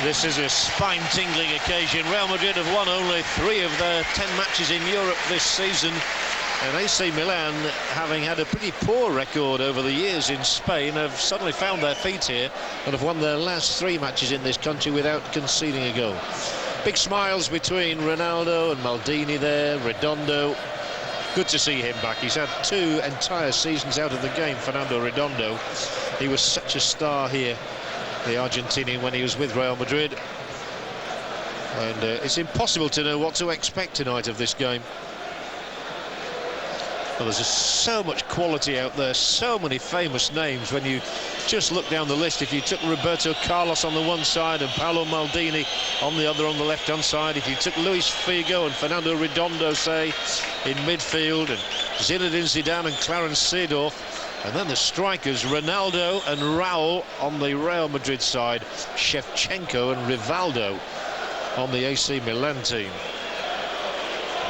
This is a spine-tingling occasion. Real Madrid have won only 3 of their 10 matches in Europe this season. And AC Milan, having had a pretty poor record over the years in Spain, have suddenly found their feet here and have won their last 3 matches in this country without conceding a goal. Big smiles between Ronaldo and Maldini there, Redondo. Good to see him back. He's had 2 entire seasons out of the game, Fernando Redondo. He was such a star here, the Argentinian, when he was with Real Madrid. And it's impossible to know what to expect tonight of this game. Well, there's just so much quality out there, so many famous names. When you just look down the list, if you took Roberto Carlos on the one side and Paolo Maldini on the other on the left-hand side, if you took Luis Figo and Fernando Redondo, say, in midfield, and Zinedine Zidane and Clarence Seedorf, and then the strikers, Ronaldo and Raul on the Real Madrid side, Shevchenko and Rivaldo on the AC Milan team.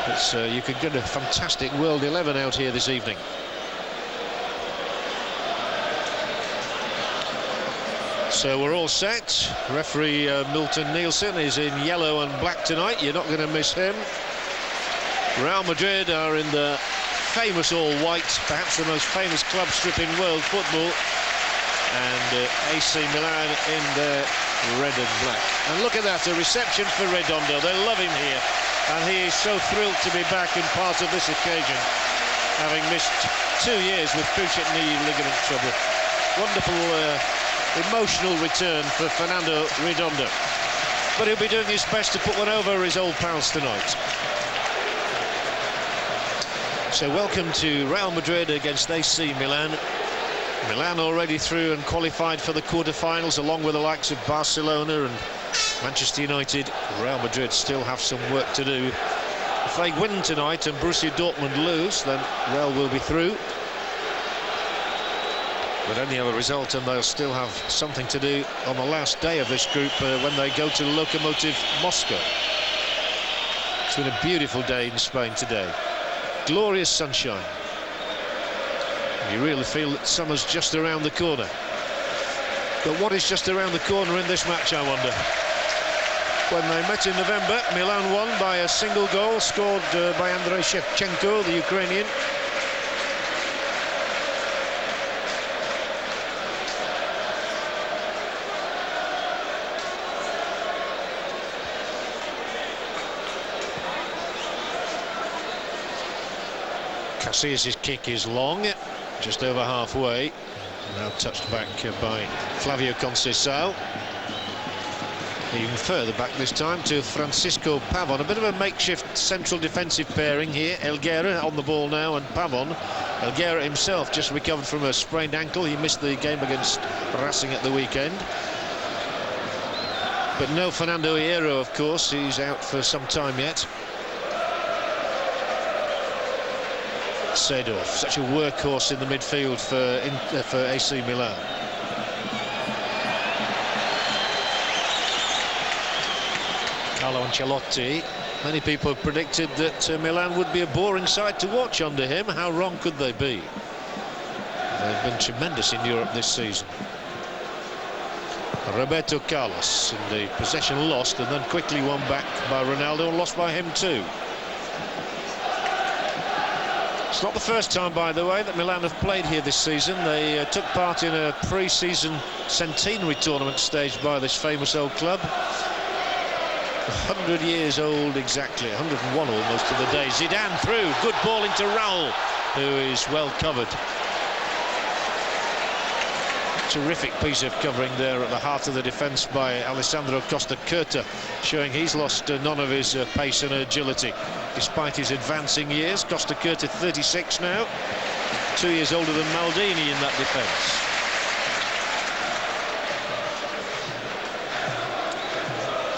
It's, you could get a fantastic World 11 out here this evening. So we're all set. Referee Milton Nielsen is in yellow and black tonight. You're not going to miss him. Real Madrid are in the famous all-white, perhaps the most famous club strip in world football, and AC Milan in their red and black. And look at that, a reception for Redondo. They love him here, and he is so thrilled to be back and part of this occasion, having missed 2 years with cruciate knee ligament trouble. Wonderful emotional return for Fernando Redondo, but he'll be doing his best to put one over his old pals tonight. So welcome to Real Madrid against AC Milan. Milan already through and qualified for the quarter-finals, along with the likes of Barcelona and Manchester United. Real Madrid still have some work to do. If they win tonight and Borussia Dortmund lose, then Real will be through. But any other result and they'll still have something to do on the last day of this group when they go to Lokomotiv Moscow. It's been a beautiful day in Spain today. Glorious sunshine. You really feel that summer's just around the corner. But what is just around the corner in this match, I wonder? When they met in November, Milan won by a single goal scored by Andrei Shevchenko, the Ukrainian. Casillas' kick is long, just over halfway. Now touched back by Flavio Conceição. Even further back this time to Francisco Pavon. A bit of a makeshift central defensive pairing here. Helguera on the ball now and Pavon. Helguera himself just recovered from a sprained ankle. He missed the game against Racing at the weekend. But no Fernando Hierro, of course. He's out for some time yet. Seedorf, such a workhorse in the midfield for AC Milan. Carlo Ancelotti. Many people have predicted that Milan would be a boring side to watch under him. How wrong could they be? They've been tremendous in Europe this season. Roberto Carlos, and the possession lost and then quickly won back by Ronaldo and lost by him too. It's not the first time, by the way, that Milan have played here this season. They took part in a pre-season centenary tournament staged by this famous old club. 100 years old exactly, 101 almost to the day. Zidane through, good ball into Raul, who is well covered. Terrific piece of covering there at the heart of the defence by Alessandro Costa Curta, showing he's lost none of his pace and agility despite his advancing years. Costa Curta 36 now, 2 years older than Maldini in that defence.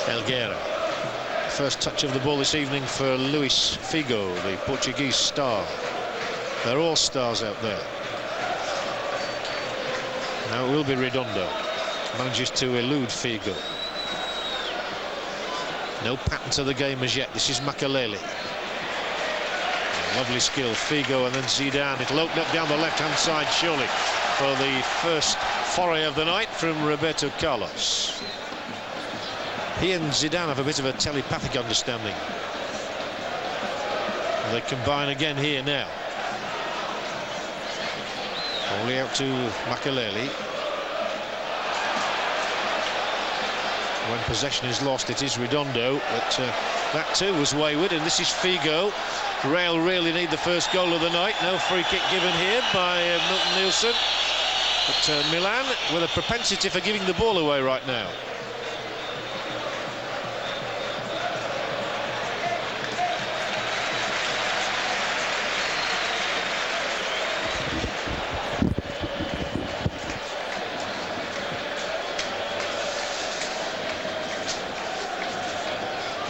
Helguera. First touch of the ball this evening for Luis Figo, the Portuguese star. They're all stars out there. Now it will be Redondo. Manages to elude Figo. No pattern to the game as yet. This is Makaleli. Lovely skill, Figo and then Zidane. It'll open up down the left-hand side, surely, for the first foray of the night from Roberto Carlos. He and Zidane have a bit of a telepathic understanding. They combine again here now. Only out to Makelele. When possession is lost, it is Redondo, but that too was wayward, and this is Figo. Real really need the first goal of the night. No free kick given here by Milton Nielsen. But Milan with a propensity for giving the ball away right now.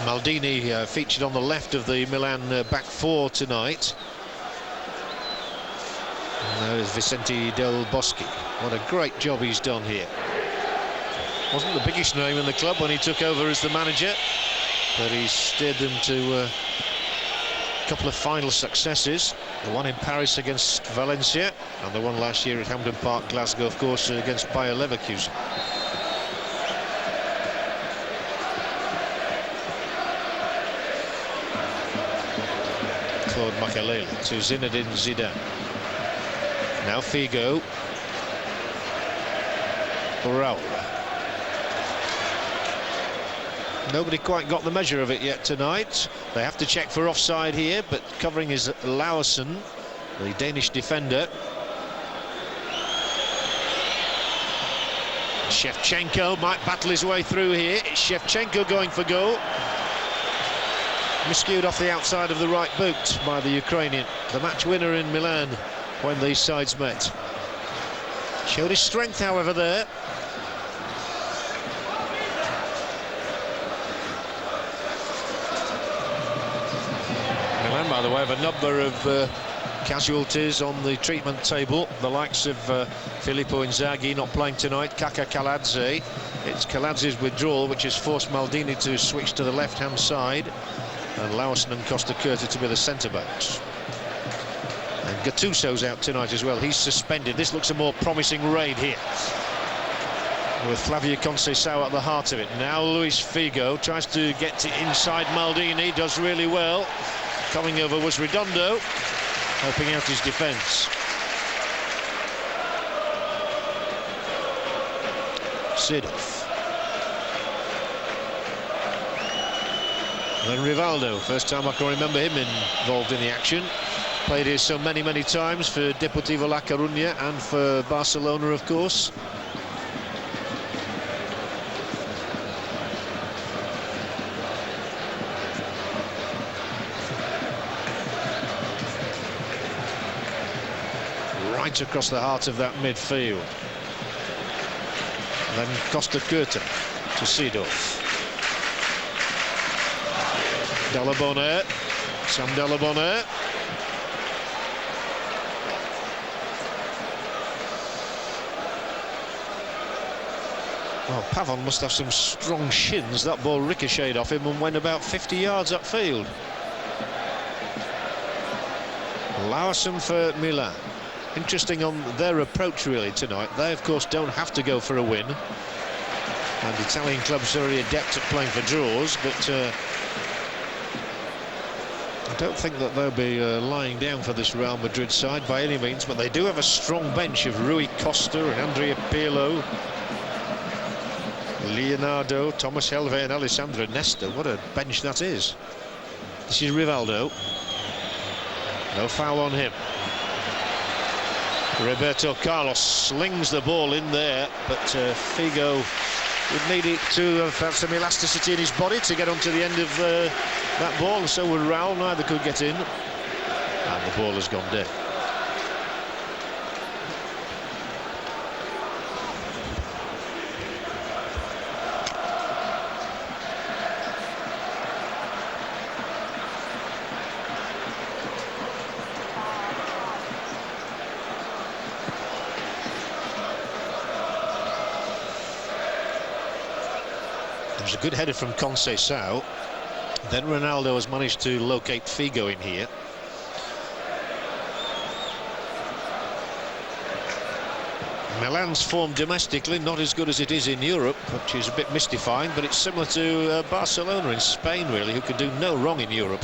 Maldini featured on the left of the Milan back four tonight. And there is Vicente Del Bosque. What a great job he's done here. Wasn't the biggest name in the club when he took over as the manager, but he steered them to a couple of final successes. The one in Paris against Valencia, and the one last year at Hampden Park, Glasgow, of course, against Bayer Leverkusen. Claude Makelele to Zinedine Zidane. Now Figo. Raul. Nobody quite got the measure of it yet tonight. They have to check for offside here, but covering is Lauersen, the Danish defender. Shevchenko might battle his way through here. It's Shevchenko going for goal. Miscued off the outside of the right boot by the Ukrainian, the match winner in Milan when these sides met. Showed his strength, however, there. Milan, by the way, have a number of casualties on the treatment table. The likes of Filippo Inzaghi not playing tonight, Kaka Kaladze. It's Kaladze's withdrawal which has forced Maldini to switch to the left-hand side, and Lauersen and Costa Curta to be the centre-backs. And Gattuso's out tonight as well. He's suspended. This looks a more promising raid here, with Flavio Conceição at the heart of it. Now Luis Figo tries to get to inside Maldini, does really well. Coming over was Redondo, helping out his defence. Seedorf. Then Rivaldo, first time I can remember him involved in the action. Played here so many times for Deportivo La Coruña and for Barcelona, of course. Right across the heart of that midfield. And then Costa Curta to Seedorf. Delabonne, Sam Delabonne. Well, Pavon must have some strong shins. That ball ricocheted off him and went about 50 yards upfield. Lauersen for Milan. Interesting on their approach really tonight. They of course don't have to go for a win, and Italian clubs are very adept at playing for draws, but I don't think that they'll be lying down for this Real Madrid side by any means. But they do have a strong bench of Rui Costa and Andrea Pirlo, Leonardo, Thomas Helvey and Alessandro Nesta. What a bench that is. This is Rivaldo. No foul on him. Roberto Carlos slings the ball in there, but Figo would need it to have some elasticity in his body to get onto the end of that ball, and so would Raul. Neither could get in, and the ball has gone dead. It was a good header from Conceição. Then Ronaldo has managed to locate Figo in here. Milan's form domestically not as good as it is in Europe, which is a bit mystifying, but it's similar to Barcelona in Spain, really, who can do no wrong in Europe.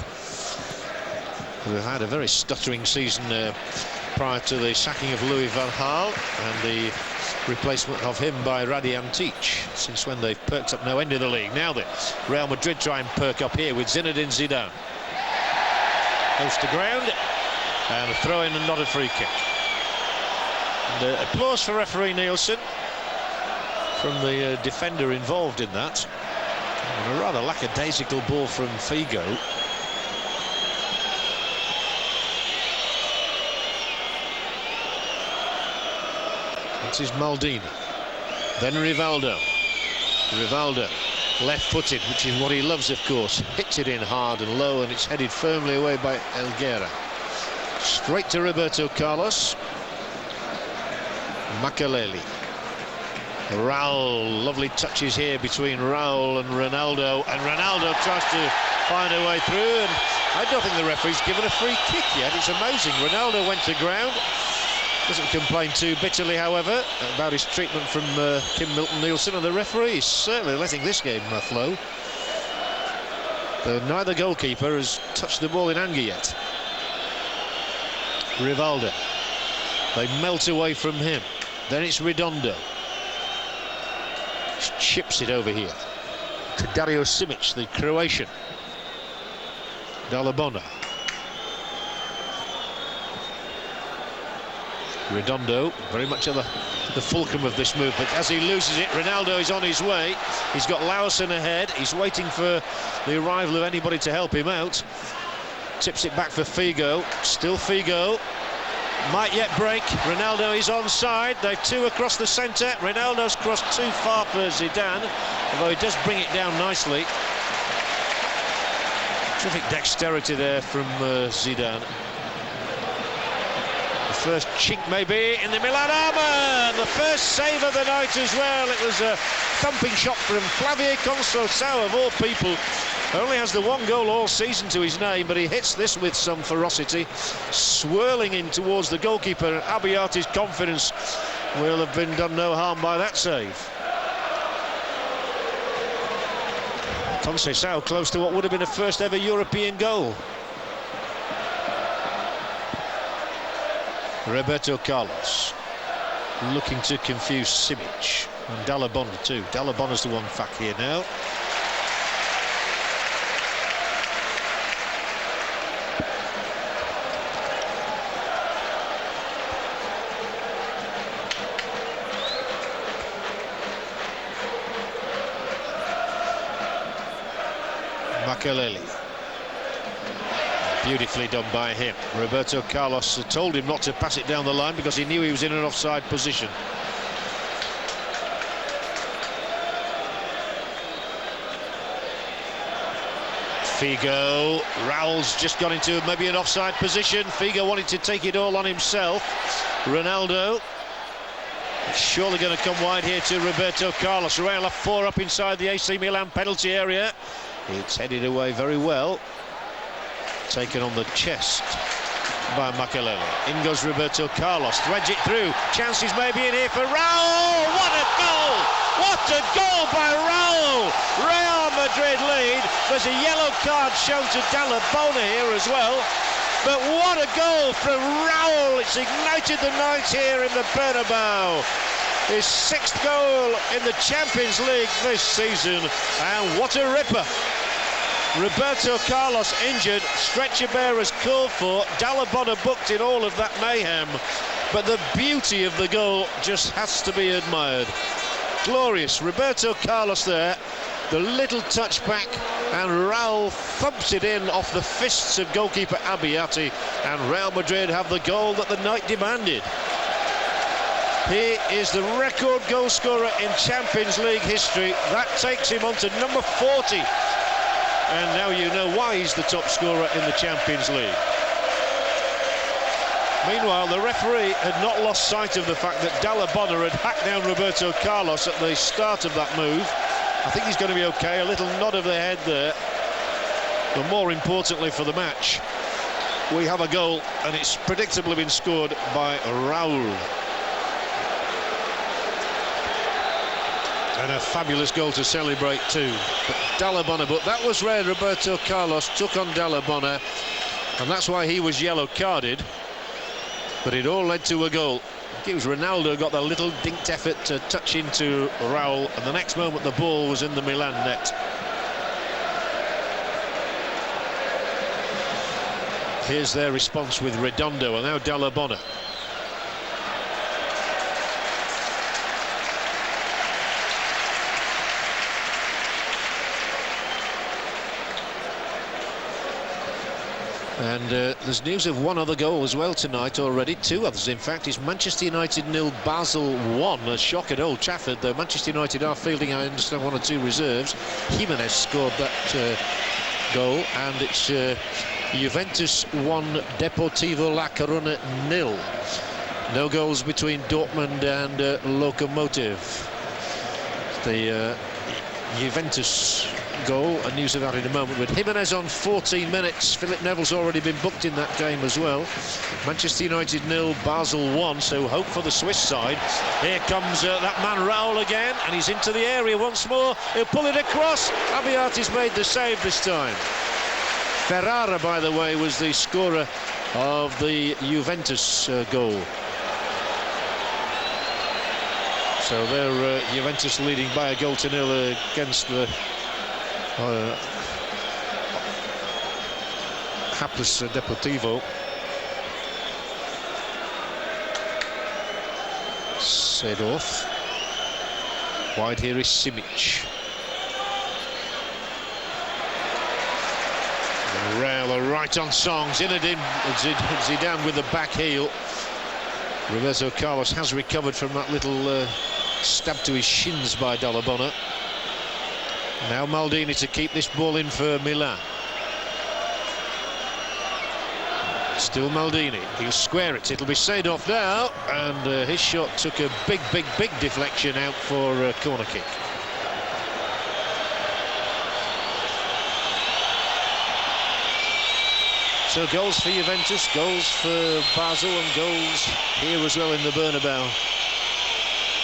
Who had a very stuttering season prior to the sacking of Louis van Gaal and the replacement of him by Radiantic, since when they've perked up no end of the league. Now the Real Madrid try and perk up here with Zinedine Zidane. Goes to ground and a throw-in and not a free kick. And applause for referee Nielsen from the defender involved in that. And a rather lackadaisical ball from Figo. This is Maldini. Then Rivaldo. Rivaldo, left-footed, which is what he loves, of course. Hits it in hard and low, and it's headed firmly away by Elguera. Straight to Roberto Carlos. Makelele. Raul, lovely touches here between Raul and Ronaldo, and Ronaldo tries to find a way through, and I don't think the referee's given a free kick yet. It's amazing. Ronaldo went to ground. Doesn't complain too bitterly, however, about his treatment from Kim Milton-Nielsen, and the referee is certainly letting this game flow. Though neither goalkeeper has touched the ball in anger yet. Rivaldo. They melt away from him. Then it's Redondo. Chips it over here to Dario Simic, the Croatian. Dalabona. Redondo, very much at the fulcrum of this move, but as he loses it, Ronaldo is on his way. He's got Lausen ahead. He's waiting for the arrival of anybody to help him out. Tips it back for Figo. Still Figo. Might yet break. Ronaldo is onside. They've two across the centre. Ronaldo's crossed too far for Zidane, although he does bring it down nicely. Terrific dexterity there from Zidane. The first chink maybe in the Milan armour. The first save of the night as well. It was a thumping shot from Flavio Conceição, of all people. Only has the one goal all season to his name, but he hits this with some ferocity, swirling in towards the goalkeeper, and Abbiati's confidence will have been done no harm by that save. Conceição close to what would have been a first ever European goal. Roberto Carlos looking to confuse Simic, and Dalabona too. Dalabona's the one back here now. Makelele. Beautifully done by him. Roberto Carlos told him not to pass it down the line because he knew he was in an offside position. Figo. Raul's just got into maybe an offside position. Figo wanted to take it all on himself. Ronaldo. It's surely going to come wide here to Roberto Carlos. Real are four up inside the AC Milan penalty area. It's headed away very well. Taken on the chest by Makelele. In goes Roberto Carlos, threads it through. Chances maybe in here for Raul. What a goal! What a goal by Raul! Real Madrid lead. There's a yellow card shown to Dalabona here as well. But what a goal from Raul! It's ignited the night here in the Bernabeu. His sixth goal in the Champions League this season, and what a ripper. Roberto Carlos injured, stretcher bearers called for, Dalabona booked in all of that mayhem, but the beauty of the goal just has to be admired. Glorious. Roberto Carlos there, the little touchback, and Raul thumps it in off the fists of goalkeeper Abbiati, and Real Madrid have the goal that the night demanded. He is the record goal scorer in Champions League history. That takes him on to number 40. And now you know why he's the top scorer in the Champions League. Meanwhile, the referee had not lost sight of the fact that Dalabona had hacked down Roberto Carlos at the start of that move. I think he's going to be okay. A little nod of the head there. But more importantly for the match, we have a goal, and it's predictably been scored by Raul. And a fabulous goal to celebrate too. But Dalla Bona, but that was where Roberto Carlos took on Dalla Bona, and that's why he was yellow carded. But it all led to a goal. It was Ronaldo got the little dinked effort to touch into Raul, and the next moment the ball was in the Milan net. Here's their response with Redondo, and now Dalla Bona. And there's news of one other goal as well tonight already. Two others, in fact. It's Manchester United 0, Basel 1. A shock at Old Trafford, though Manchester United are fielding, I understand, one or two reserves. Jimenez scored that goal, and it's Juventus 1, Deportivo La Coruna 0. No goals between Dortmund and Lokomotiv. The Juventus goal, and news of that in a moment. With Jimenez on 14 minutes, Philip Neville's already been booked in that game as well. Manchester United 0, Basel 1, so hope for the Swiss side. Here comes that man Raul again, and he's into the area once more. He'll pull it across. Abiati's made the save this time. Ferrara, by the way, was the scorer of the Juventus goal. So they're Juventus leading by a goal to 0 against the hapless Deportivo. Seedorf. Wide here is Simic. Raul right on song. Zinedine Zidane with the back heel. Roberto Carlos has recovered from that little stab to his shins by Dalla Bona. Now Maldini to keep this ball in for Milan. Still Maldini. He'll square it. It'll be Seedorf now, and his shot took a big deflection out for a corner kick. So goals for Juventus, goals for Basel, and goals here as well in the Bernabeu.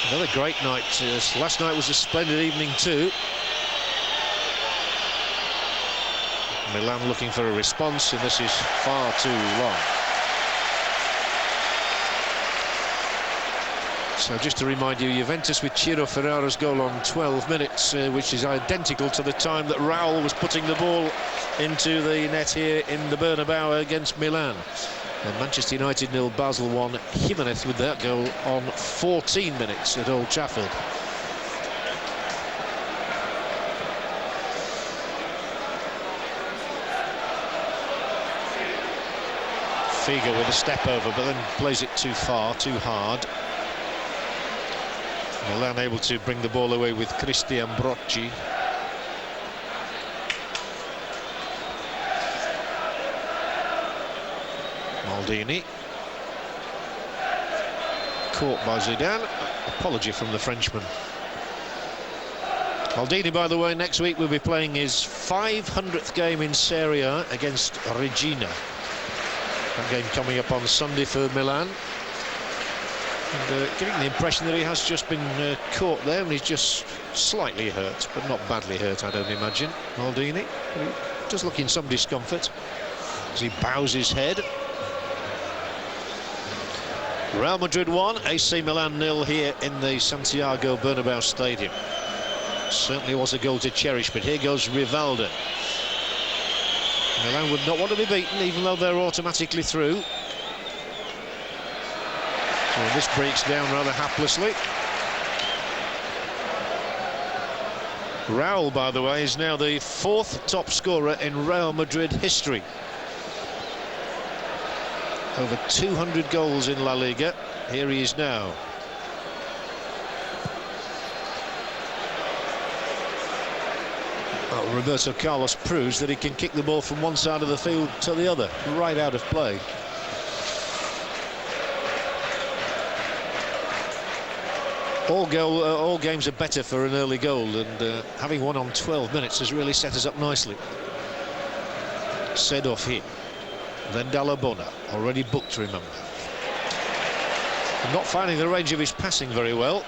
Another great night. Last night was a splendid evening too. Milan looking for a response, and this is far too long. So just to remind you, Juventus with Ciro Ferrara's goal on 12 minutes, which is identical to the time that Raul was putting the ball into the net here in the Bernabeu against Milan. And Manchester United 0, Basel 1. Jimenez with that goal on 14 minutes at Old Trafford. Figo with a step over, but then plays it too far, too hard. Milan able to bring the ball away with Christian Brocci. Maldini. Caught by Zidane. Apology from the Frenchman. Maldini, by the way, next week will be playing his 500th game in Serie A against Regina. That game coming up on Sunday for Milan. And giving the impression that he has just been caught there, and he's just slightly hurt, but not badly hurt, I don't imagine. Maldini just looking some discomfort as he bows his head. Real Madrid 1, AC Milan 0 here in the Santiago Bernabeu Stadium. Certainly was a goal to cherish, but here goes Rivaldo. Milan would not want to be beaten, even though they're automatically through. So this breaks down rather haplessly. Raul, by the way, is now the 4th top scorer in Real Madrid history. Over 200 goals in La Liga. Here he is now. Well, Roberto Carlos proves that he can kick the ball from one side of the field to the other, right out of play. All games are better for an early goal, and having one on 12 minutes has really set us up nicely. Seedorf here. Then Dalla Bona, already booked, remember. Not finding the range of his passing very well.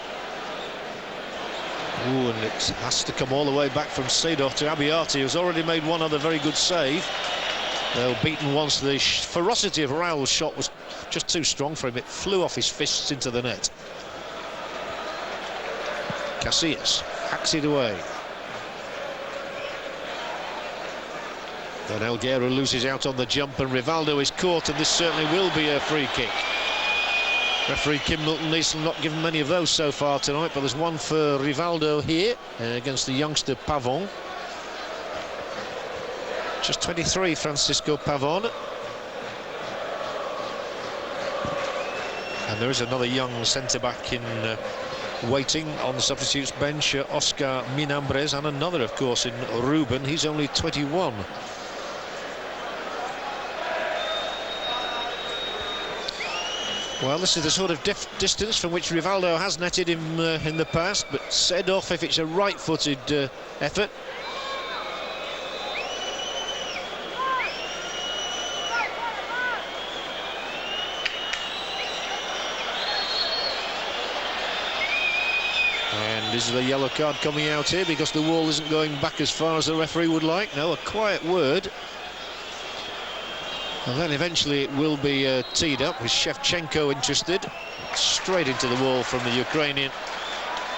Ooh, and it has to come all the way back from Seedorf to Abiati, who's already made one other very good save. They were beaten once. The ferocity of Raul's shot was just too strong for him. It flew off his fists into the net. Casillas hacks it away. Then Elguera loses out on the jump, and Rivaldo is caught, and this certainly will be a free kick. Referee Kim Milton-Nielsen not given many of those so far tonight, but there's one for Rivaldo here against the youngster Pavon. Just 23, Francisco Pavon. And there is another young centre-back in waiting on the substitutes bench, Oscar Minambres, and another, of course, in Ruben. He's only 21. Well, this is the sort of distance from which Rivaldo has netted him in the past, but Seedorf, if it's a right-footed effort. And is the yellow card coming out here because the wall isn't going back as far as the referee would like? No, a quiet word. And then eventually it will be teed up with Shevchenko interested. Straight into the wall from the Ukrainian.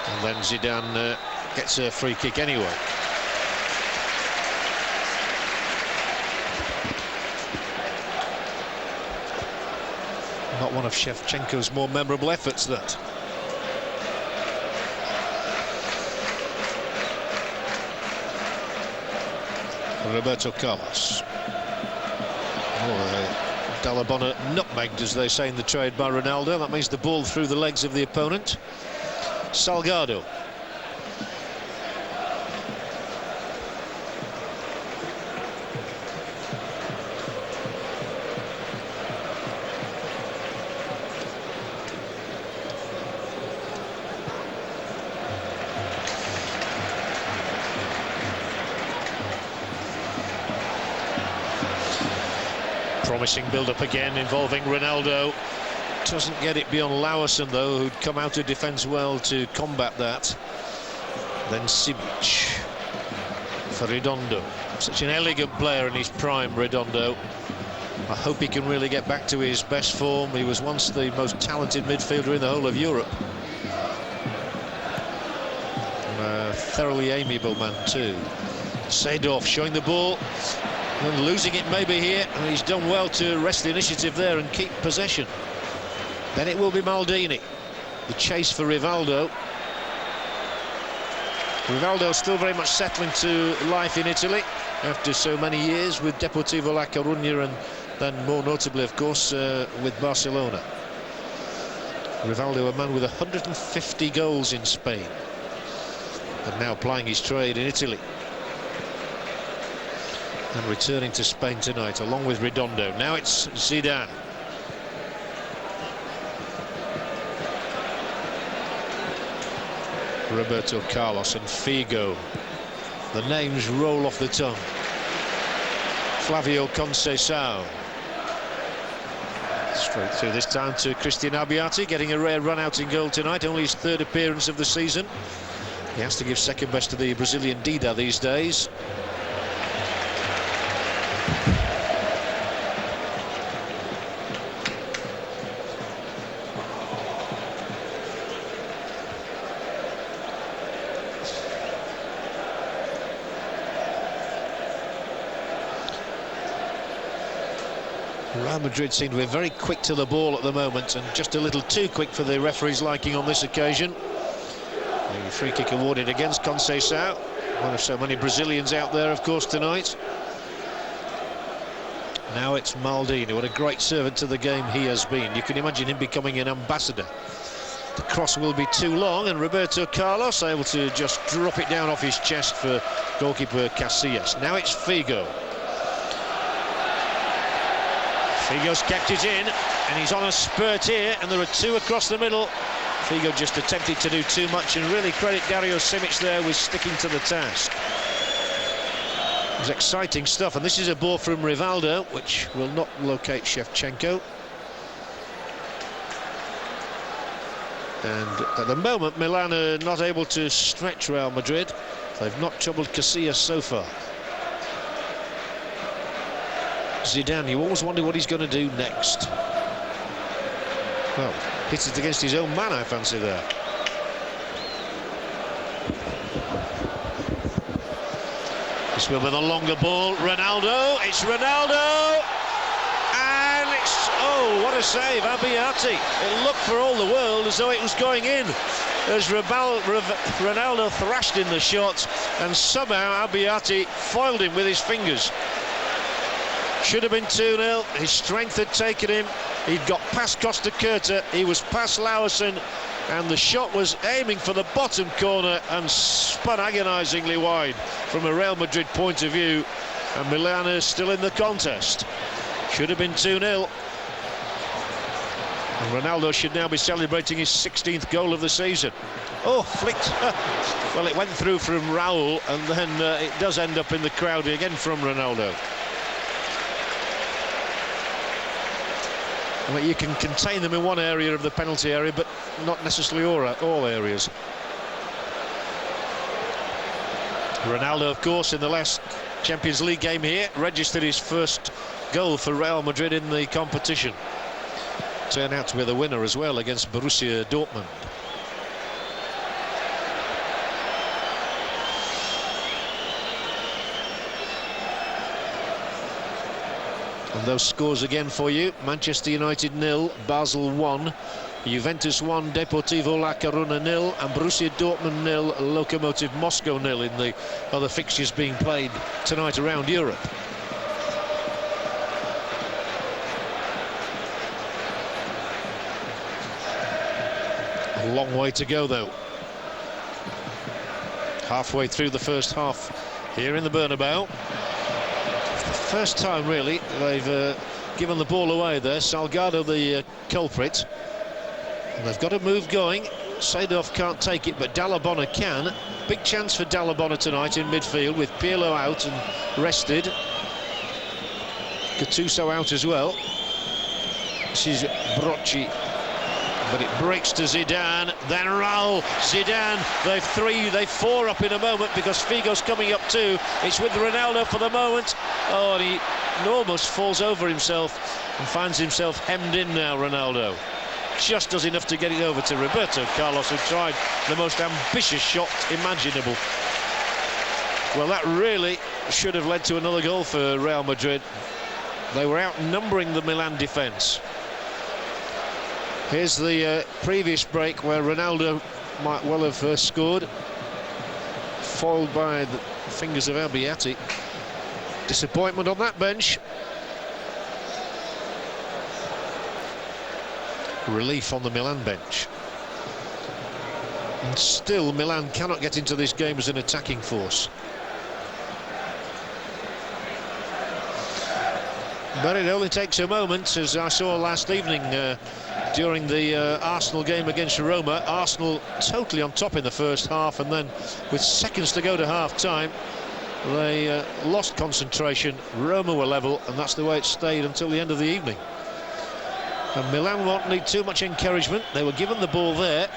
And then Zidane gets a free kick anyway. Not one of Shevchenko's more memorable efforts, that. Roberto Carlos. Dalabona nutmegged, as they say in the trade, by Ronaldo. That means the ball through the legs of the opponent. Salgado. Promising build-up again involving Ronaldo. Doesn't get it beyond Lauerson, though, who'd come out of defence well to combat that. Then Sibic for Redondo. Such an elegant player in his prime, Redondo. I hope he can really get back to his best form. He was once the most talented midfielder in the whole of Europe. And a thoroughly amiable man, too. Seedorf showing the ball. And losing it maybe here, and he's done well to wrest the initiative there and keep possession. Then it will be Maldini. The chase for Rivaldo. Rivaldo still very much settling to life in Italy after so many years with Deportivo La Coruña, and then more notably, of course, with Barcelona. Rivaldo, a man with 150 goals in Spain, and now plying his trade in Italy. And returning to Spain tonight, along with Redondo. Now it's Zidane. Roberto Carlos and Figo. The names roll off the tongue. Flavio Conceição. Straight through this time to Christian Abiati, getting a rare run out in goal tonight. Only his third appearance of the season. He has to give second best to the Brazilian Dida these days. Real Madrid seem to be very quick to the ball at the moment, and just a little too quick for the referee's liking on this occasion. The free kick awarded against Conceição, one of so many Brazilians out there, of course, tonight. Now it's Maldini. What a great servant to the game he has been. You can imagine him becoming an ambassador. The cross will be too long, and Roberto Carlos able to just drop it down off his chest for goalkeeper Casillas. Now it's Figo. Figo's kept it in, and he's on a spurt here, and there are two across the middle. Figo just attempted to do too much, and really credit Dario Simic there with sticking to the task. It was exciting stuff, and this is a ball from Rivaldo, which will not locate Shevchenko. And at the moment, Milan are not able to stretch Real Madrid. They've not troubled Casillas so far. Zidane, you always wonder what he's going to do next. Well, hit it against his own man, I fancy there. This one with a longer ball, Ronaldo, it's Ronaldo! And it's, oh, what a save, Abbiati. It looked for all the world as though it was going in, as Ronaldo thrashed in the shot, and somehow Abbiati foiled him with his fingers. Should have been 2-0, his strength had taken him, he'd got past Costa Curta, he was past Lauersen, and the shot was aiming for the bottom corner and spun agonisingly wide from a Real Madrid point of view, and Milan is still in the contest. Should have been 2-0. And Ronaldo should now be celebrating his 16th goal of the season. Oh, flicked. Well, it went through from Raul, and then it does end up in the crowd again from Ronaldo. Well, you can contain them in one area of the penalty area, but not necessarily all areas. Ronaldo, of course, in the last Champions League game here, registered his first goal for Real Madrid in the competition. Turned out to be the winner as well against Borussia Dortmund. And those scores again for you: Manchester United 0, Basel 1, Juventus 1, Deportivo La Coruna 0, and Borussia Dortmund 0, Lokomotiv Moscow 0 in the other fixtures being played tonight around Europe. A long way to go though. Halfway through the first half here in the Bernabeu. First time really they've given the ball away there. Salgado the culprit, and they've got a move going. Seedorf can't take it, but Dallabonna can. Big chance for Dallabonna tonight in midfield, with Pirlo out and rested. Gattuso out as well. This is Brocci, but it breaks to Zidane, then Raul, Zidane, they've four up in a moment because Figo's coming up too. It's with Ronaldo for the moment. Oh, and he almost falls over himself and finds himself hemmed in now, Ronaldo. Just does enough to get it over to Roberto Carlos, who tried the most ambitious shot imaginable. Well, that really should have led to another goal for Real Madrid. They were outnumbering the Milan defence. Here's the previous break where Ronaldo might well have scored, foiled by the fingers of Abbiati. Disappointment on that bench. Relief on the Milan bench. And still Milan cannot get into this game as an attacking force. But it only takes a moment, as I saw last evening during the Arsenal game against Roma. Arsenal totally on top in the first half, and then with seconds to go to half-time, they lost concentration. Roma were level, and that's the way it stayed until the end of the evening. And Milan won't need too much encouragement. They were given the ball there.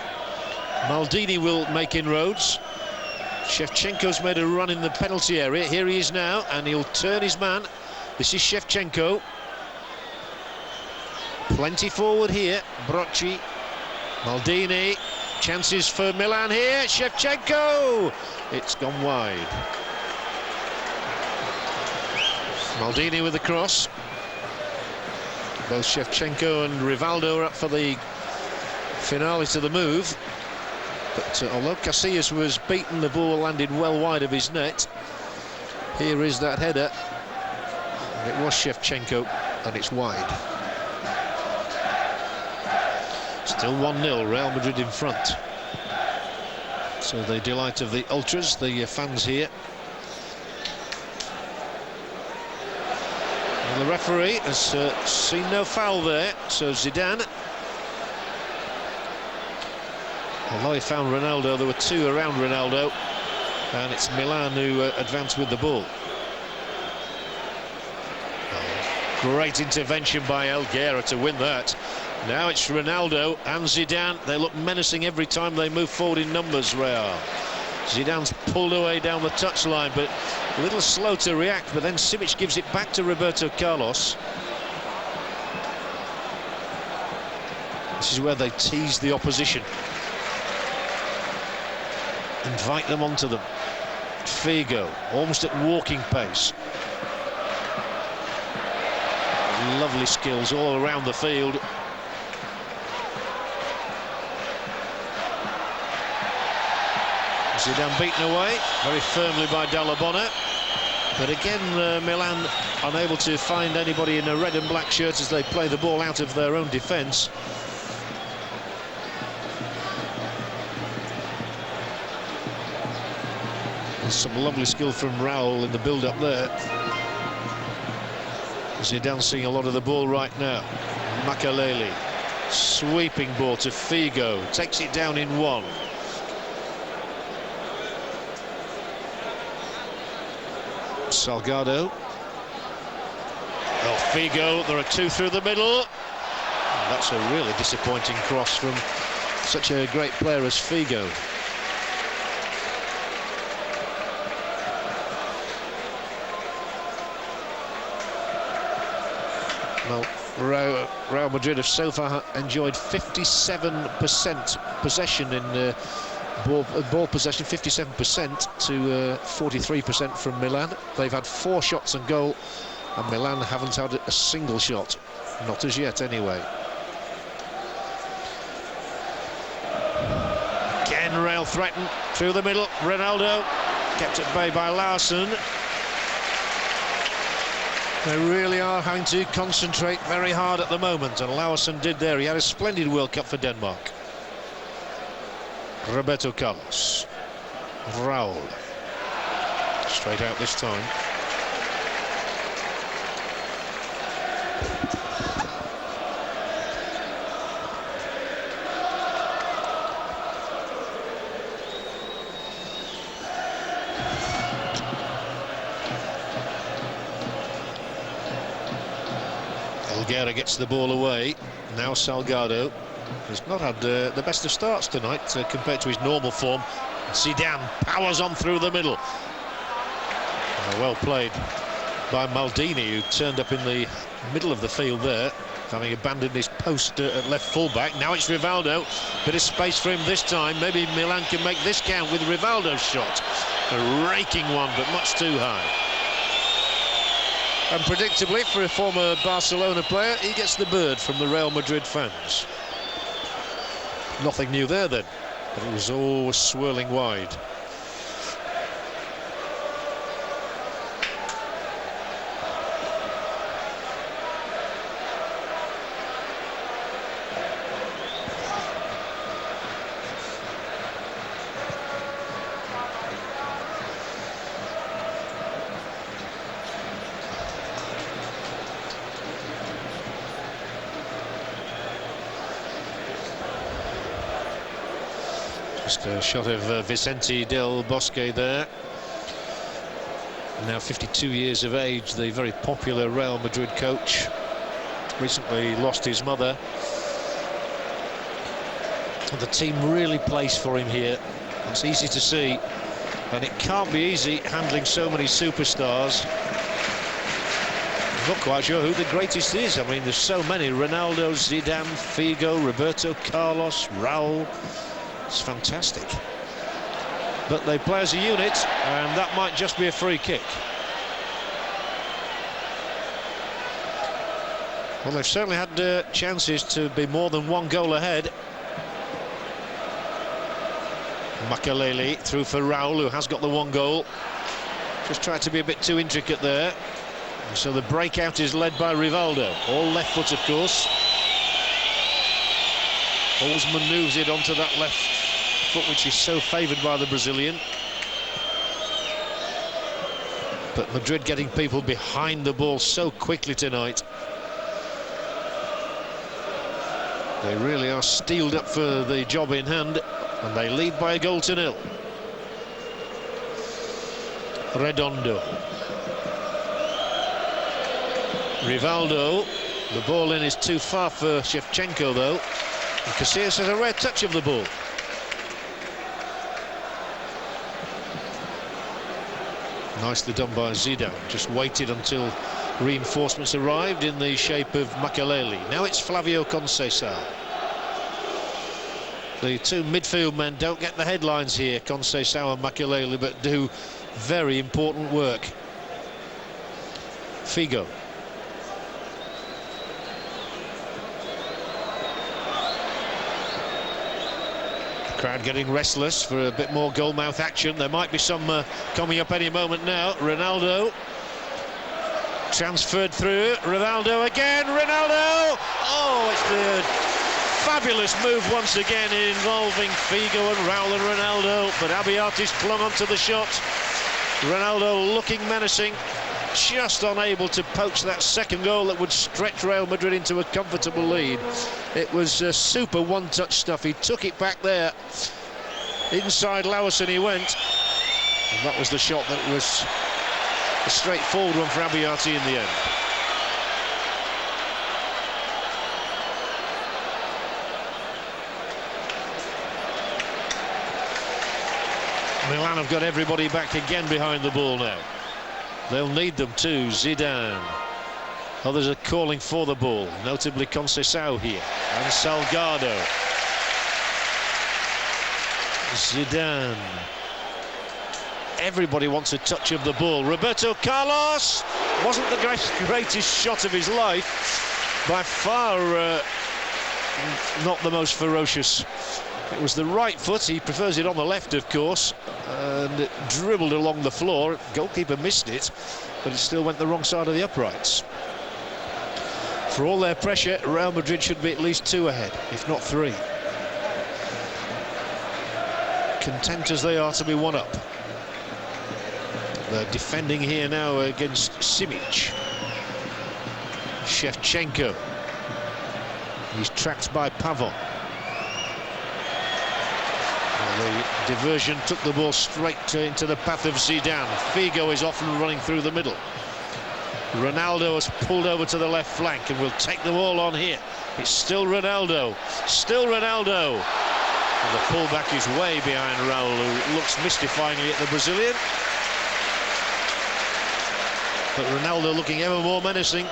Maldini will make inroads. Shevchenko's made a run in the penalty area. Here he is now, and he'll turn his man. This is Shevchenko. Plenty forward here. Brocci, Maldini. Chances for Milan here. Shevchenko! It's gone wide. Maldini with the cross. Both Shevchenko and Rivaldo are up for the finale to the move. But although Casillas was beaten, the ball landed well wide of his net. Here is that header. It was Shevchenko, and it's wide. Still 1-0, Real Madrid in front. So the delight of the ultras, the fans here. And the referee has seen no foul there, so Zidane. Although he found Ronaldo, there were two around Ronaldo, and it's Milan who advanced with the ball. Great intervention by Elguera to win that. Now it's Ronaldo and Zidane. They look menacing every time they move forward in numbers, Real. Zidane's pulled away down the touchline, but a little slow to react, but then Simic gives it back to Roberto Carlos. This is where they tease the opposition. Invite them onto them. Figo, almost at walking pace. Lovely skills all around the field. Zidane beaten away very firmly by Dallabona, but again Milan unable to find anybody in a red and black shirt as they play the ball out of their own defence. There's some lovely skill from Raul in the build-up there. Zidane seeing a lot of the ball right now. Makaleli, sweeping ball to Figo, takes it down in one. Salgado. Oh, Figo, there are two through the middle. That's a really disappointing cross from such a great player as Figo. Well, Real Madrid have so far enjoyed 57% possession in ball possession, 57% to 43% from Milan. They've had 4 shots on goal, and Milan haven't had a single shot, not as yet anyway. Again, Real threatened through the middle. Ronaldo kept at bay by Larsson. They really are having to concentrate very hard at the moment, and Larsson did there. He had a splendid World Cup for Denmark. Roberto Carlos. Raul. Straight out this time. Elguera gets the ball away. Now Salgado. He's not had the best of starts tonight compared to his normal form. Zidane powers on through the middle. Well played by Maldini, who turned up in the middle of the field there, having abandoned his post at left fullback. Now it's Rivaldo. Bit of space for him this time. Maybe Milan can make this count with Rivaldo's shot. A raking one, but much too high. And predictably, for a former Barcelona player, he gets the bird from the Real Madrid fans. Nothing new there then, but it was all swirling wide. Just a shot of Vicente Del Bosque there. Now 52 years of age, the very popular Real Madrid coach. Recently lost his mother. And the team really plays for him here. It's easy to see. And it can't be easy handling so many superstars. I'm not quite sure who the greatest is. I mean, there's so many. Ronaldo, Zidane, Figo, Roberto Carlos, Raul. It's fantastic. But they play as a unit, and that might just be a free kick. Well, they've certainly had chances to be more than 1 goal ahead. Makaleli through for Raul, who has got the 1 goal. Just tried to be a bit too intricate there. And so the breakout is led by Rivaldo. All left foot, of course. Holzman moves it onto that left foot, which is so favoured by the Brazilian. But Madrid getting people behind the ball so quickly tonight. They really are steeled up for the job in hand, and they lead by 1-0. Redondo. Rivaldo. The ball in is too far for Shevchenko, though. And Casillas has a rare touch of the ball. Nicely done by Zidane. Just waited until reinforcements arrived in the shape of Makelele. Now it's Flavio Conceição. The two midfield men don't get the headlines here, Conceição and Makelele, but do very important work. Figo. Crowd getting restless for a bit more goalmouth action. There might be some coming up any moment now. Ronaldo transferred through. Ronaldo again. Ronaldo! Oh, it's the fabulous move once again involving Figo and Raul and Ronaldo. But Abiati's clung onto the shot. Ronaldo looking menacing. Just unable to poach that second goal that would stretch Real Madrid into a comfortable lead. It was super one-touch stuff. He took it back there. Inside Lauerson he went. And that was the shot that was a straightforward one for Abiati in the end. Milan have got everybody back again behind the ball now. They'll need them too. Zidane. Others are calling for the ball, notably Conceição here, and Salgado. Zidane. Everybody wants a touch of the ball. Roberto Carlos wasn't the greatest shot of his life. By far not the most ferocious. It was the right foot. He prefers it on the left, of course, and it dribbled along the floor. Goalkeeper missed it, but it still went the wrong side of the uprights. For all their pressure, Real Madrid should be at least 2 ahead, if not 3. Content as they are to be 1 up. They're defending here now against Simic. Shevchenko. He's tracked by Pavon. The diversion took the ball straight into the path of Zidane. Figo is often running through the middle. Ronaldo has pulled over to the left flank and will take the ball on here. It's still Ronaldo. Still Ronaldo. And the pullback is way behind Raul, who looks mystifyingly at the Brazilian. But Ronaldo looking ever more menacing.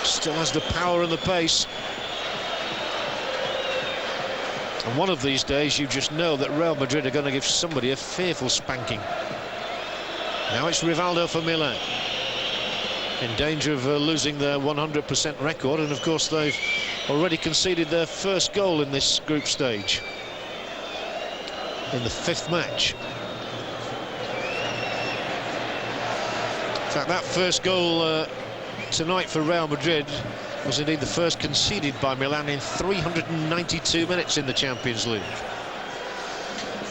Still has the power and the pace. And one of these days you just know that Real Madrid are going to give somebody a fearful spanking. Now it's Rivaldo for Milan, in danger of losing their 100% record, and of course they've already conceded their first goal in this group stage in the 5th match. In fact, that first goal tonight for Real Madrid was indeed the first conceded by Milan in 392 minutes in the Champions League.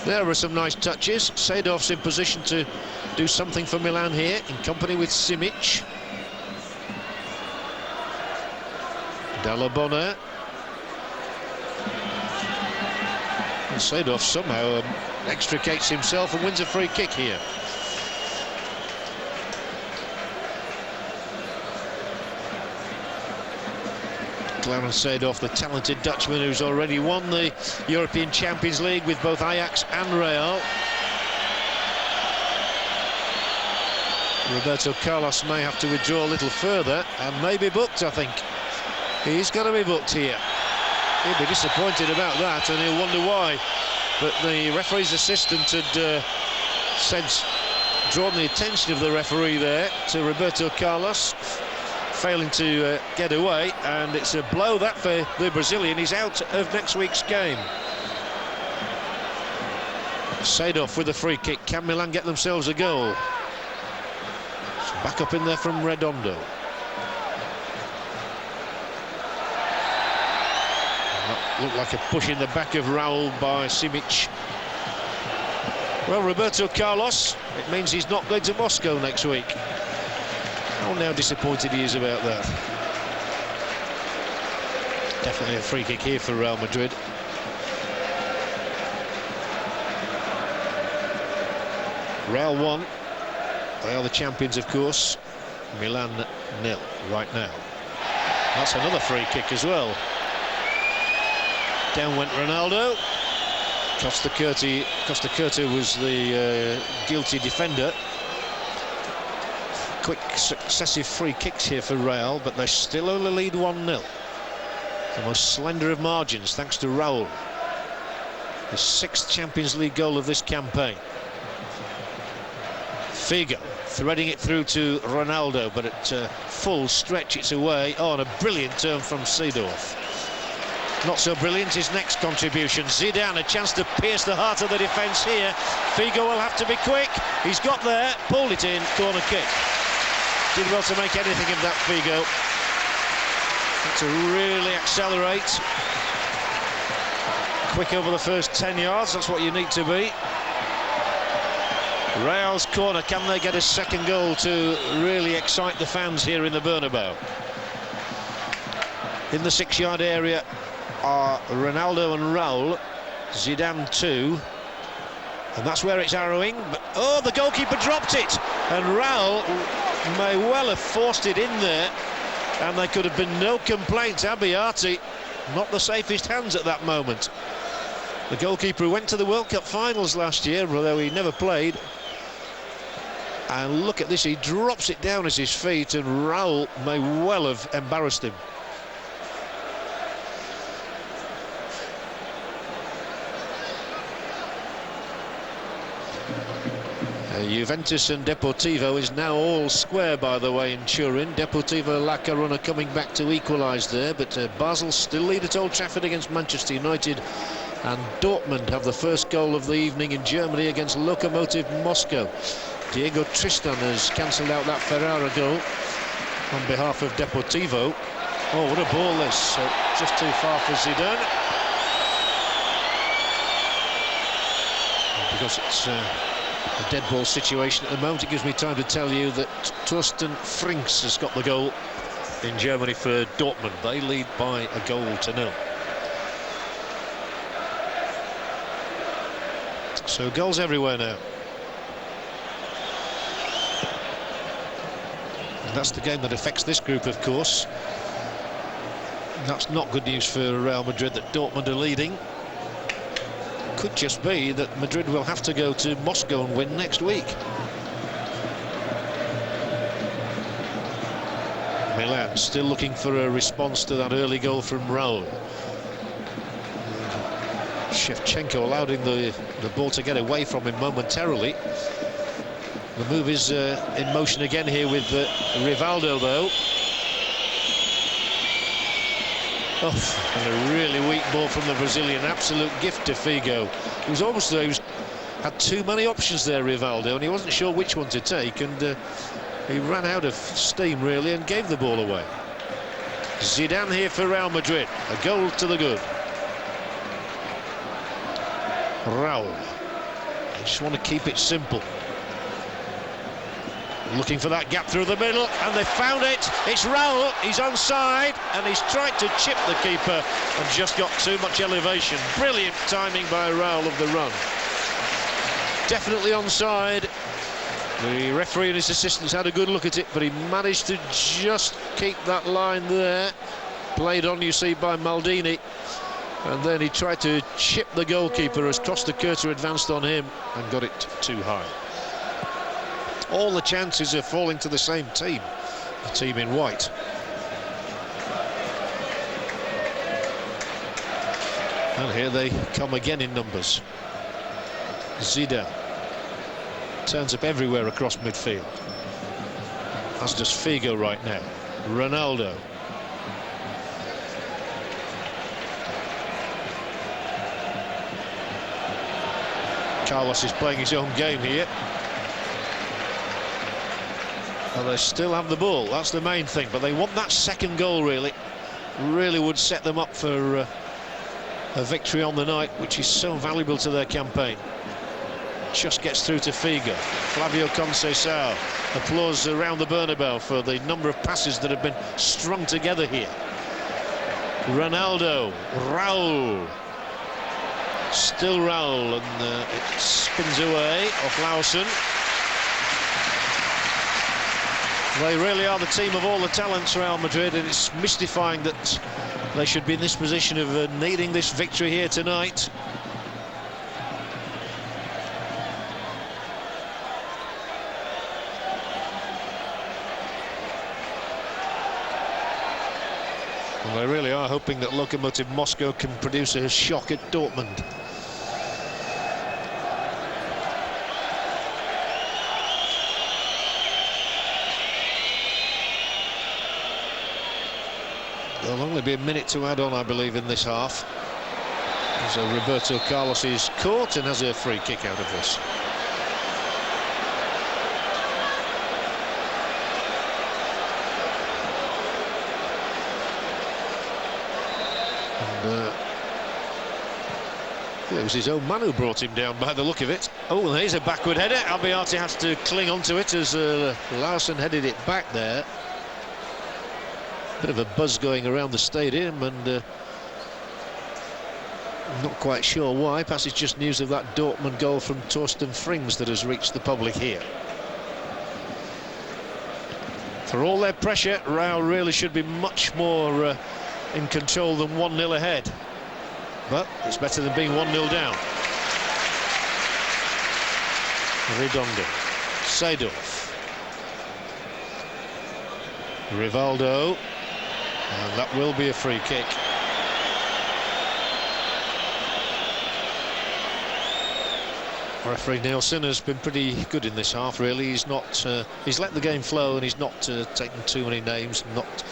There are some nice touches. Seedorf's in position to do something for Milan here, in company with Simic. Dallabona. And Seedorf somehow extricates himself and wins a free kick here. Clarence Seedorf, the talented Dutchman who's already won the European Champions League with both Ajax and Real. Roberto Carlos may have to withdraw a little further and may be booked, I think. He's going to be booked here. He'll be disappointed about that and he'll wonder why. But the referee's assistant had drawn the attention of the referee there to Roberto Carlos, failing to get away, and it's a blow that for the Brazilian. He's out of next week's game. Seedorf with a free kick. Can Milan get themselves a goal? So back up in there from Redondo. That looked like a push in the back of Raul by Simic. Well, Roberto Carlos, it means he's not going to Moscow next week. How now disappointed he is about that. Definitely a free kick here for Real Madrid. Real 1. They are the champions, of course. Milan 0 right now. That's another free kick as well. Down went Ronaldo. Costa Curta was the guilty defender. Quick successive free kicks here for Real, but they still only lead 1-0. The most slender of margins, thanks to Raul. His 6th Champions League goal of this campaign. Figo threading it through to Ronaldo, but at full stretch it's away. Oh, and a brilliant turn from Seedorf. Not so brilliant his next contribution. Zidane, a chance to pierce the heart of the defence here. Figo will have to be quick. He's got there, pulled it in, corner kick. Did well to make anything of that, Figo. Had to really accelerate. Quick over the first 10 yards, that's what you need to be. Real's corner, can they get a second goal to really excite the fans here in the Bernabeu? In the 6-yard area are Ronaldo and Raul. Zidane too. And that's where it's arrowing. But, oh, the goalkeeper dropped it. And Raul may well have forced it in there. And there could have been no complaints. Abiati, not the safest hands at that moment. The goalkeeper who went to the World Cup finals last year, although he never played. And look at this, he drops it down at his feet, and Raul may well have embarrassed him. Juventus and Deportivo is now all square, by the way, in Turin. Deportivo La Corona coming back to equalise there, but Basel still lead at Old Trafford against Manchester United, and Dortmund have the first goal of the evening in Germany against Lokomotiv Moscow. Diego Tristan has cancelled out that Ferrara goal on behalf of Deportivo. Oh, what a ball this, just too far for Zidane. Because it's a dead ball situation at the moment, it gives me time to tell you that Torsten Frings has got the goal in Germany for Dortmund. They lead by a goal to nil. So goals everywhere now. And that's the game that affects this group, of course. That's not good news for Real Madrid that Dortmund are leading. Could just be that Madrid will have to go to Moscow and win next week. Milan still looking for a response to that early goal from Raul. Shevchenko allowing the ball to get away from him momentarily. The move is in motion again here with Rivaldo, though. Oh, and a really weak ball from the Brazilian. Absolute gift to Figo. It was almost though he had too many options there, Rivaldo, and he wasn't sure which one to take, and he ran out of steam really and gave the ball away. Zidane here for Real Madrid. A goal to the good. Raul. They just want to keep it simple. Looking for that gap through the middle, and they found it. It's Raul, he's onside, and he's tried to chip the keeper and just got too much elevation. Brilliant timing by Raul of the run. Definitely onside. The referee and his assistants had a good look at it, but he managed to just keep that line there. Played on, you see, by Maldini. And then he tried to chip the goalkeeper as Costa Curta advanced on him and got it too high. All the chances are falling to the same team, the team in white. And here they come again in numbers. Zidane turns up everywhere across midfield, as does Figo right now. Ronaldo. Carlos is playing his own game here. Well, they still have the ball, that's the main thing, but they want that second goal really would set them up for a victory on the night, which is so valuable to their campaign. Just gets through to Figo. Flavio Conceição. Applause around the Bernabeu for the number of passes that have been strung together here. Ronaldo, Raul. Still Raul, and it spins away off Lawson. They really are the team of all the talents, Real Madrid, and it's mystifying that they should be in this position of needing this victory here tonight. Well, they really are hoping that Lokomotiv Moscow can produce a shock at Dortmund. There'll only be a minute to add on, I believe, in this half. So Roberto Carlos is caught and has a free kick out of this. And it was his own man who brought him down by the look of it. Oh, and here's a backward header. Albiati has to cling onto it as Larson headed it back there. Bit of a buzz going around the stadium, and I'm not quite sure why. Perhaps it's just news of that Dortmund goal from Torsten Frings that has reached the public here. For all their pressure, Real really should be much more in control than 1-0 ahead. But it's better than being 1-0 down. Redondo, Seedorf, Rivaldo. And that will be a free kick. Referee Nielsen has been pretty good in this half, really. He's not. He's let the game flow, and he's not taken too many names, not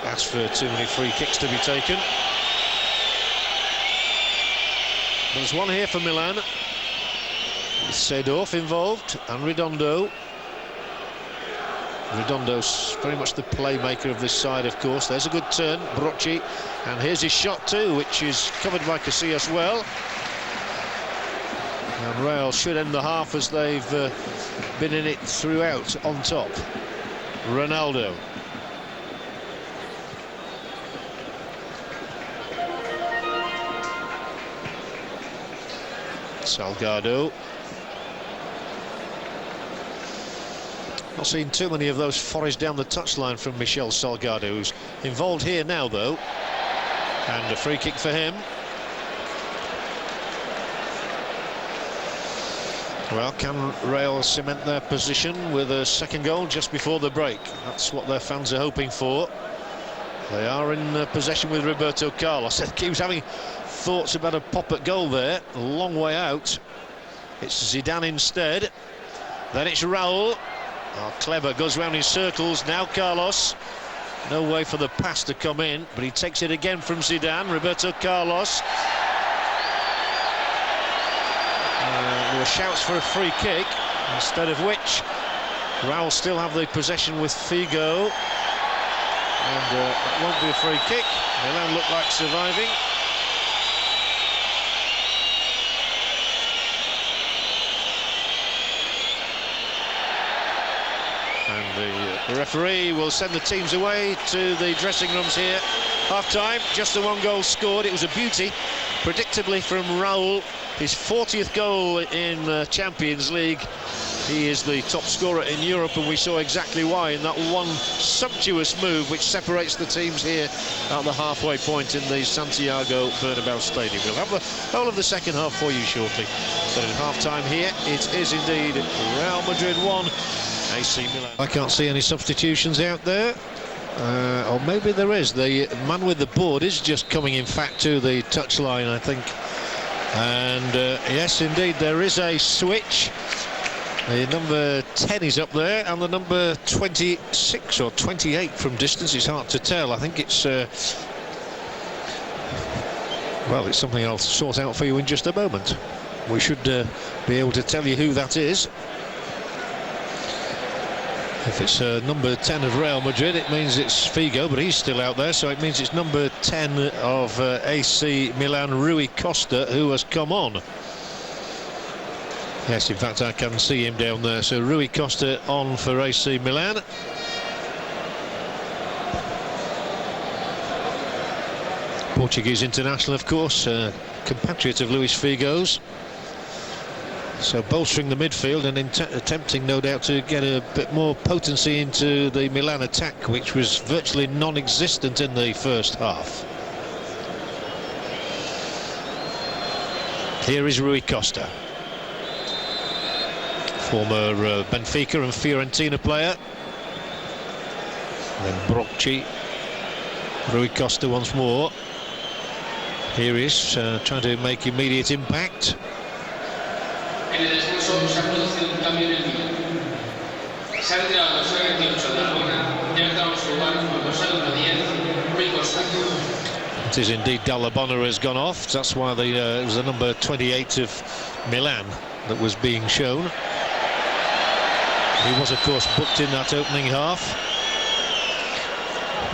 asked for too many free kicks to be taken. There's one here for Milan. Seedorf involved, and Redondo. Redondo's very much the playmaker of this side, of course. There's a good turn, Brocci, and here's his shot too, which is covered by Casillas well. And Real should end the half as they've been in it throughout, on top. Ronaldo. Salgado. Not seen too many of those foreys down the touchline from Michel Salgado, who's involved here now, though. And a free kick for him. Well, can Real cement their position with a second goal just before the break? That's what their fans are hoping for. They are in possession with Roberto Carlos. He keeps having thoughts about a pop at goal there. A long way out. It's Zidane instead. Then it's Raul. Oh, clever, goes round in circles. Now Carlos. No way for the pass to come in, but he takes it again from Zidane. Roberto Carlos. There were shouts for a free kick, instead of which Raul still have the possession with Figo. And it won't be a free kick. Milan look like surviving. And the referee will send the teams away to the dressing rooms here. Half-time, just the one goal scored. It was a beauty, predictably, from Raul. His 40th goal in Champions League. He is the top scorer in Europe, and we saw exactly why in that one sumptuous move which separates the teams here at the halfway point in the Santiago Bernabéu Stadium. We'll have the whole of the second half for you shortly. But in half-time here, it is indeed Real Madrid 1, AC Milan. I can't see any substitutions out there. Or maybe there is. The man with the board is just coming, in fact, to the touchline, I think. And yes, indeed, there is a switch. The number 10 is up there, and the number 26 or 28 from distance. It's hard to tell. I think it's well, it's something I'll sort out for you in just a moment. We should be able to tell you who that is. If it's number 10 of Real Madrid, it means it's Figo, but he's still out there, so it means it's number 10 of AC Milan, Rui Costa, who has come on. Yes, in fact, I can see him down there. So Rui Costa on for AC Milan. Portuguese international, of course, compatriot of Luis Figo's. So bolstering the midfield and attempting, no doubt, to get a bit more potency into the Milan attack, which was virtually non-existent in the first half. Here is Rui Costa, former Benfica and Fiorentina player. Then Brocchi. Rui Costa once more. Here he is, trying to make immediate impact. It is indeed Dallabonna has gone off. That's why it was the number 28 of Milan that was being shown. He was, of course, booked in that opening half.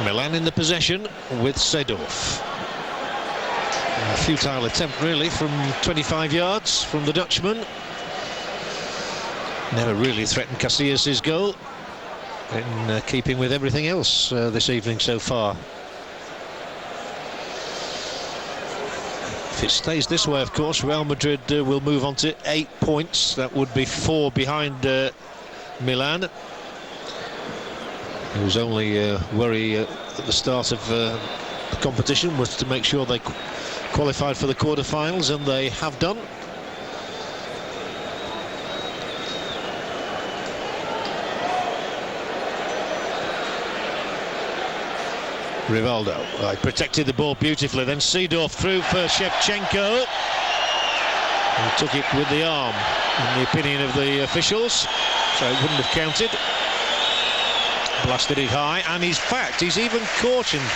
Milan in the possession with Seedorf. A futile attempt, really, from 25 yards from the Dutchman. Never really threatened Casillas' goal, in keeping with everything else this evening so far. If it stays this way, of course, Real Madrid will move on to 8 points. That would be 4 behind Milan, whose only worry at the start of the competition was to make sure they qualified for the quarter-finals, and they have done. Rivaldo protected the ball beautifully, then Seedorf through for Shevchenko. He took it with the arm, in the opinion of the officials, so it wouldn't have counted. Blasted it high, and in fact he's even cautioned.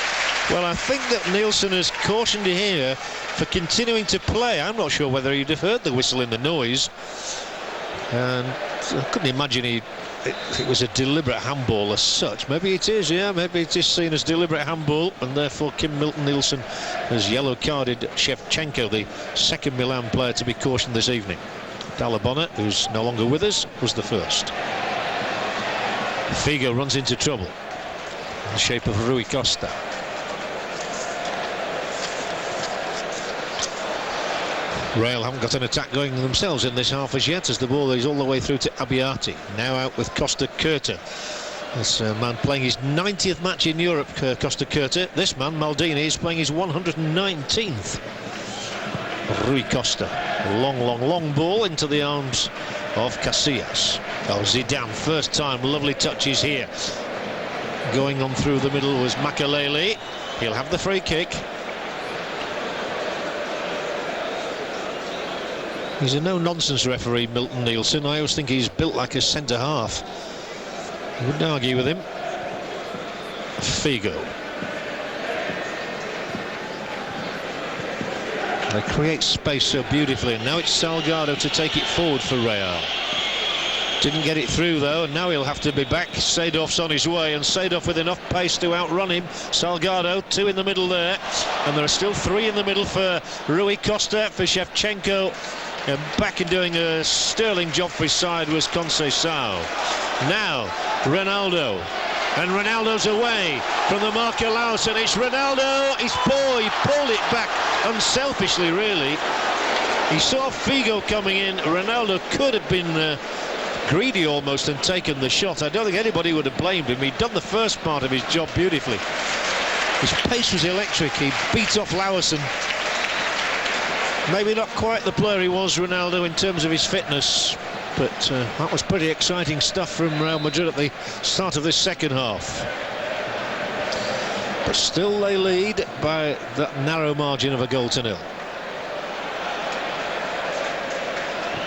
Well, I think that Nielsen has cautioned here for continuing to play. I'm not sure whether he'd have heard the whistle in the noise, and I couldn't imagine it was a deliberate handball as such. Maybe it is, yeah, maybe it is seen as deliberate handball, and therefore Kim Milton-Nielsen has yellow carded Shevchenko, the second Milan player to be cautioned this evening. Dallabonna, who's no longer with us, was the first. Figo runs into trouble in the shape of Rui Costa. Real haven't got an attack going themselves in this half as yet, as the ball is all the way through to Abbiati. Now out with Costa Curta. This man playing his 90th match in Europe, Costa Curta. This man, Maldini, is playing his 119th. Rui Costa. Long ball into the arms of Casillas. Oh, Zidane, first time, lovely touches here. Going on through the middle was Makelele. He'll have the free kick. He's a no-nonsense referee, Milton Nielsen. I always think he's built like a centre-half. I wouldn't argue with him. Figo. They create space so beautifully, and now it's Salgado to take it forward for Real. Didn't get it through, though, and now he'll have to be back. Seedorf's on his way, and Seedorf with enough pace to outrun him. Salgado, 2 in the middle there, and there are still 3 in the middle for Rui Costa, for Shevchenko. And back and doing a sterling job for his side was Conceição. Now Ronaldo, and Ronaldo's away from the marker Laos, and it's Ronaldo. He pulled it back unselfishly, really. He saw Figo coming in. Ronaldo could have been greedy almost and taken the shot. I don't think anybody would have blamed him. He'd done the first part of his job beautifully. His pace was electric. He beat off Lauerson. Maybe not quite the player he was, Ronaldo, in terms of his fitness, but that was pretty exciting stuff from Real Madrid at the start of this second half. But still they lead by that narrow margin of a 1-0.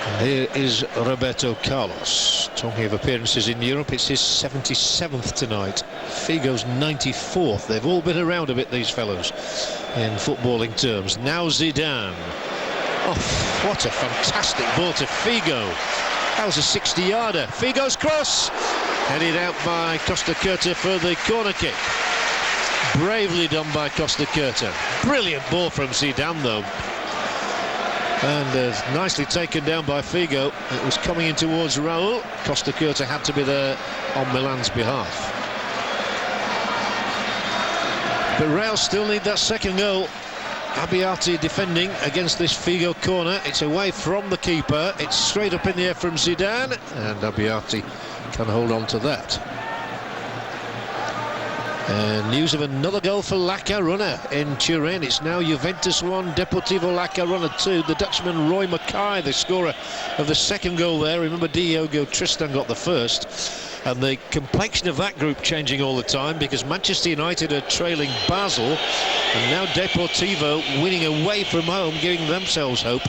And here is Roberto Carlos. Talking of appearances in Europe, it's his 77th tonight. Figo's 94th. They've all been around a bit, these fellows, in footballing terms. Now Zidane. Oh, what a fantastic ball to Figo. That was a 60-yarder. Figo's cross. Headed out by Costa Curta for the corner kick. Bravely done by Costa Curta. Brilliant ball from Zidane, though. And nicely taken down by Figo. It was coming in towards Raul. Costa Curta had to be there on Milan's behalf. But Real still need that second goal. Abiati defending against this Figo corner. It's away from the keeper. It's straight up in the air from Zidane, and Abiati can hold on to that. News of another goal for La Coruna in Turin. It's now Juventus 1, Deportivo La Coruna 2. The Dutchman Roy Mackay, the scorer of the second goal there. Remember, Diogo Tristan got the first. And the complexion of that group changing all the time, because Manchester United are trailing Basel, and now Deportivo winning away from home, giving themselves hope.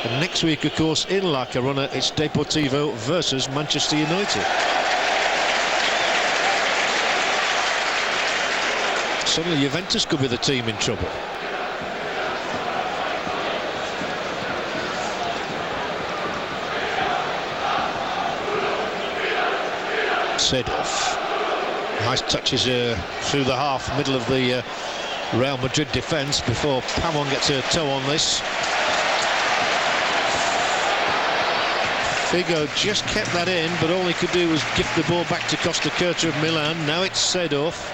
And next week, of course, in La Coruna, it's Deportivo versus Manchester United. Suddenly Juventus could be the team in trouble. Seedorf. Nice touches through the half, middle of the Real Madrid defence, before Pamon gets a toe on this. Figo just kept that in, but all he could do was gift the ball back to Costa Curta of Milan. Now it's Seedorf.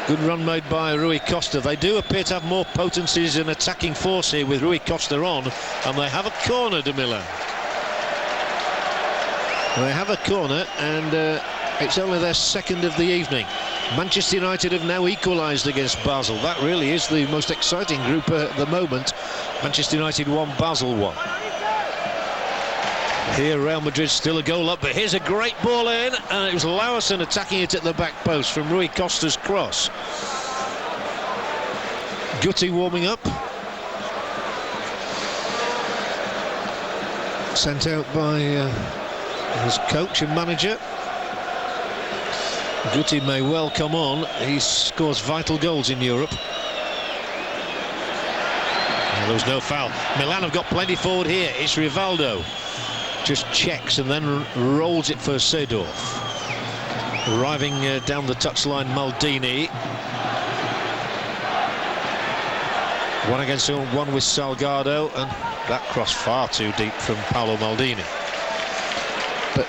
Good run made by Rui Costa. They do appear to have more potencies in attacking force here with Rui Costa on, and they have a corner to Milan. They have a corner, and it's only their second of the evening. Manchester United have now equalised against Basel. That really is the most exciting group at the moment. Manchester United 1, Basel 1. Here Real Madrid still a goal up, but here's a great ball in, and it was Lauerson attacking it at the back post from Rui Costa's cross. Guti warming up. Sent out by his coach and manager. Guti may well come on. He scores vital goals in Europe. There was no foul. Milan have got plenty forward here. It's Rivaldo. Just checks and then rolls it for Seedorf. Arriving down the touchline, Maldini. One against one with Salgado, and that cross far too deep from Paolo Maldini. But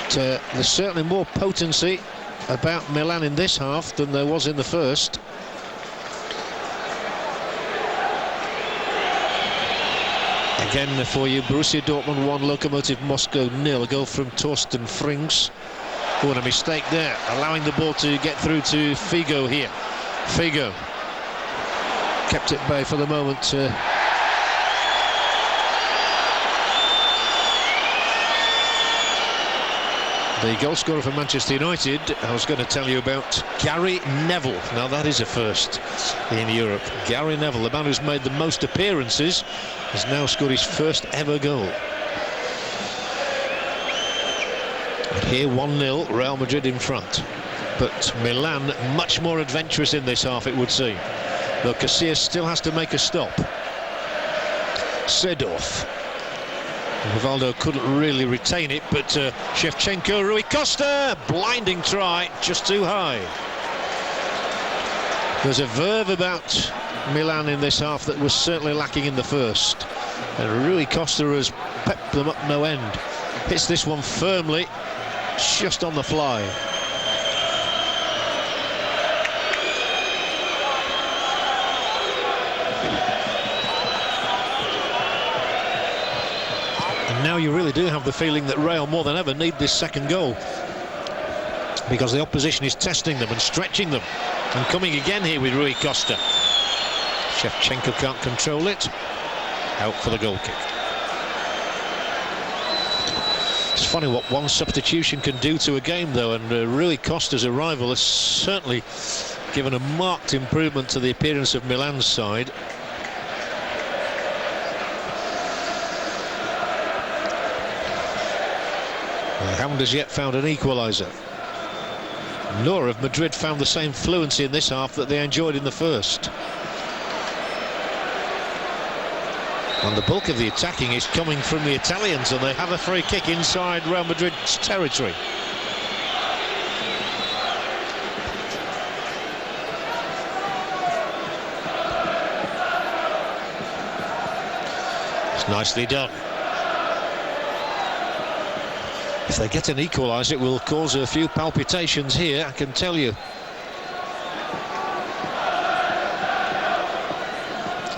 there's certainly more potency about Milan in this half than there was in the first. Again for you, Borussia Dortmund 1, Lokomotiv Moscow 0. A goal from Torsten Frings. Oh, and a mistake there, allowing the ball to get through to Figo here. Figo kept it bay for the moment. The goal scorer for Manchester United, I was going to tell you about Gary Neville. Now that is a first in Europe. Gary Neville, the man who's made the most appearances, has now scored his first ever goal. And here 1-0, Real Madrid in front. But Milan much more adventurous in this half, it would seem. Though Casillas still has to make a stop. Seedorf. Rivaldo couldn't really retain it, but Shevchenko, Rui Costa, blinding try, just too high. There's a verve about Milan in this half that was certainly lacking in the first. And Rui Costa has pepped them up no end. Hits this one firmly, just on the fly. Now you really do have the feeling that Real more than ever need this second goal, because the opposition is testing them and stretching them, and coming again here with Rui Costa. Shevchenko can't control it. Out for the goal kick. It's funny what one substitution can do to a game, though, and Rui Costa's arrival has certainly given a marked improvement to the appearance of Milan's side. They haven't as yet found an equaliser. Nor have Madrid found the same fluency in this half that they enjoyed in the first. And the bulk of the attacking is coming from the Italians, and they have a free kick inside Real Madrid's territory. It's nicely done. If they get an equaliser, it will cause a few palpitations here, I can tell you.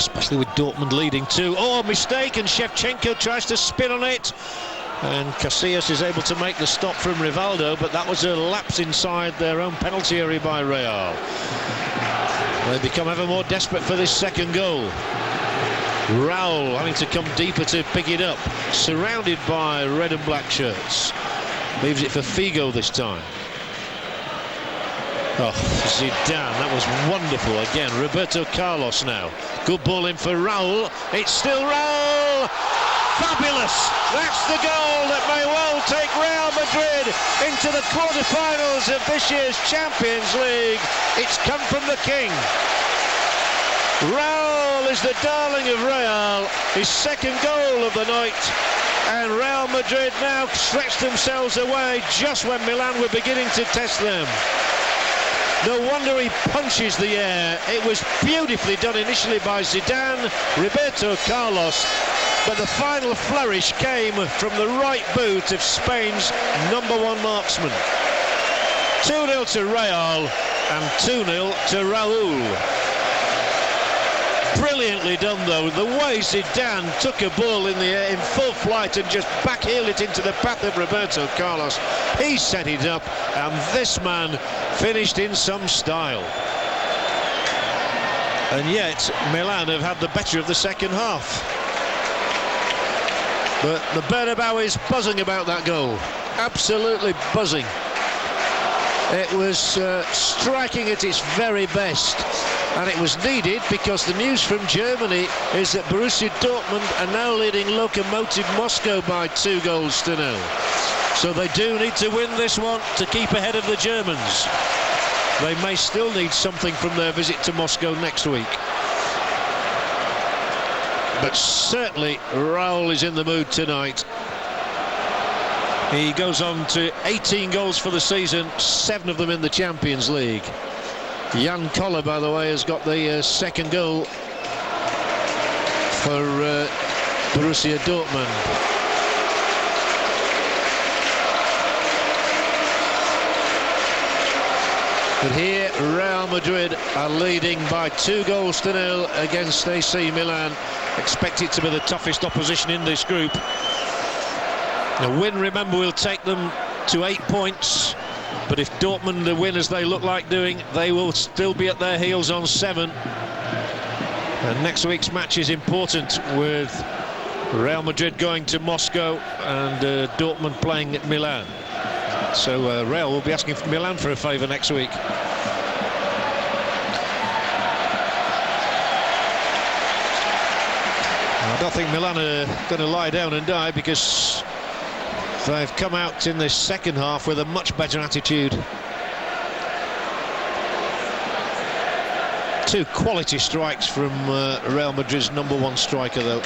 especially with Dortmund leading 2. Oh, mistake, and Shevchenko tries to spin on it. And Casillas is able to make the stop from Rivaldo, but that was a lapse inside their own penalty area by Real. They become ever more desperate for this second goal. Raul having to come deeper to pick it up, surrounded by red and black shirts. Leaves it for Figo this time. Oh, Zidane, that was wonderful again. Roberto Carlos now. Good ball in for Raul. It's still Raul. Fabulous! That's the goal that may well take Real Madrid into the quarter-finals of this year's Champions League. It's come from the king. Raul is the darling of Real, his second goal of the night, and Real Madrid now stretch themselves away just when Milan were beginning to test them. No wonder he punches the air. It was beautifully done initially by Zidane, Roberto Carlos, but the final flourish came from the right boot of Spain's #1 marksman. 2-0 to Real and 2-0 to Raul. Brilliantly done though, the way Zidane took a ball in the air in full flight and just backheeled it into the path of Roberto Carlos. He set it up, and this man finished in some style. And yet Milan have had the better of the second half. But the Bernabeu is buzzing about that goal, absolutely buzzing. It was striking at its very best, and it was needed because the news from Germany is that Borussia Dortmund are now leading Lokomotiv Moscow by 2-0. So they do need to win this one to keep ahead of the Germans. They may still need something from their visit to Moscow next week. But certainly Raul is in the mood tonight. He goes on to 18 goals for the season, 7 of them in the Champions League. Jan Koller, by the way, has got the second goal for Borussia Dortmund. But here Real Madrid are leading by 2-0 against AC Milan. Expect it to be the toughest opposition in this group. A win, remember, will take them to 8 points, but if Dortmund win as they look like doing, they will still be at their heels on 7. And next week's match is important, with Real Madrid going to Moscow and Dortmund playing at Milan. So Real will be asking Milan for a favour next week. I don't think Milan are going to lie down and die, because they've come out in this second half with a much better attitude. 2 quality strikes from Real Madrid's #1 striker, though.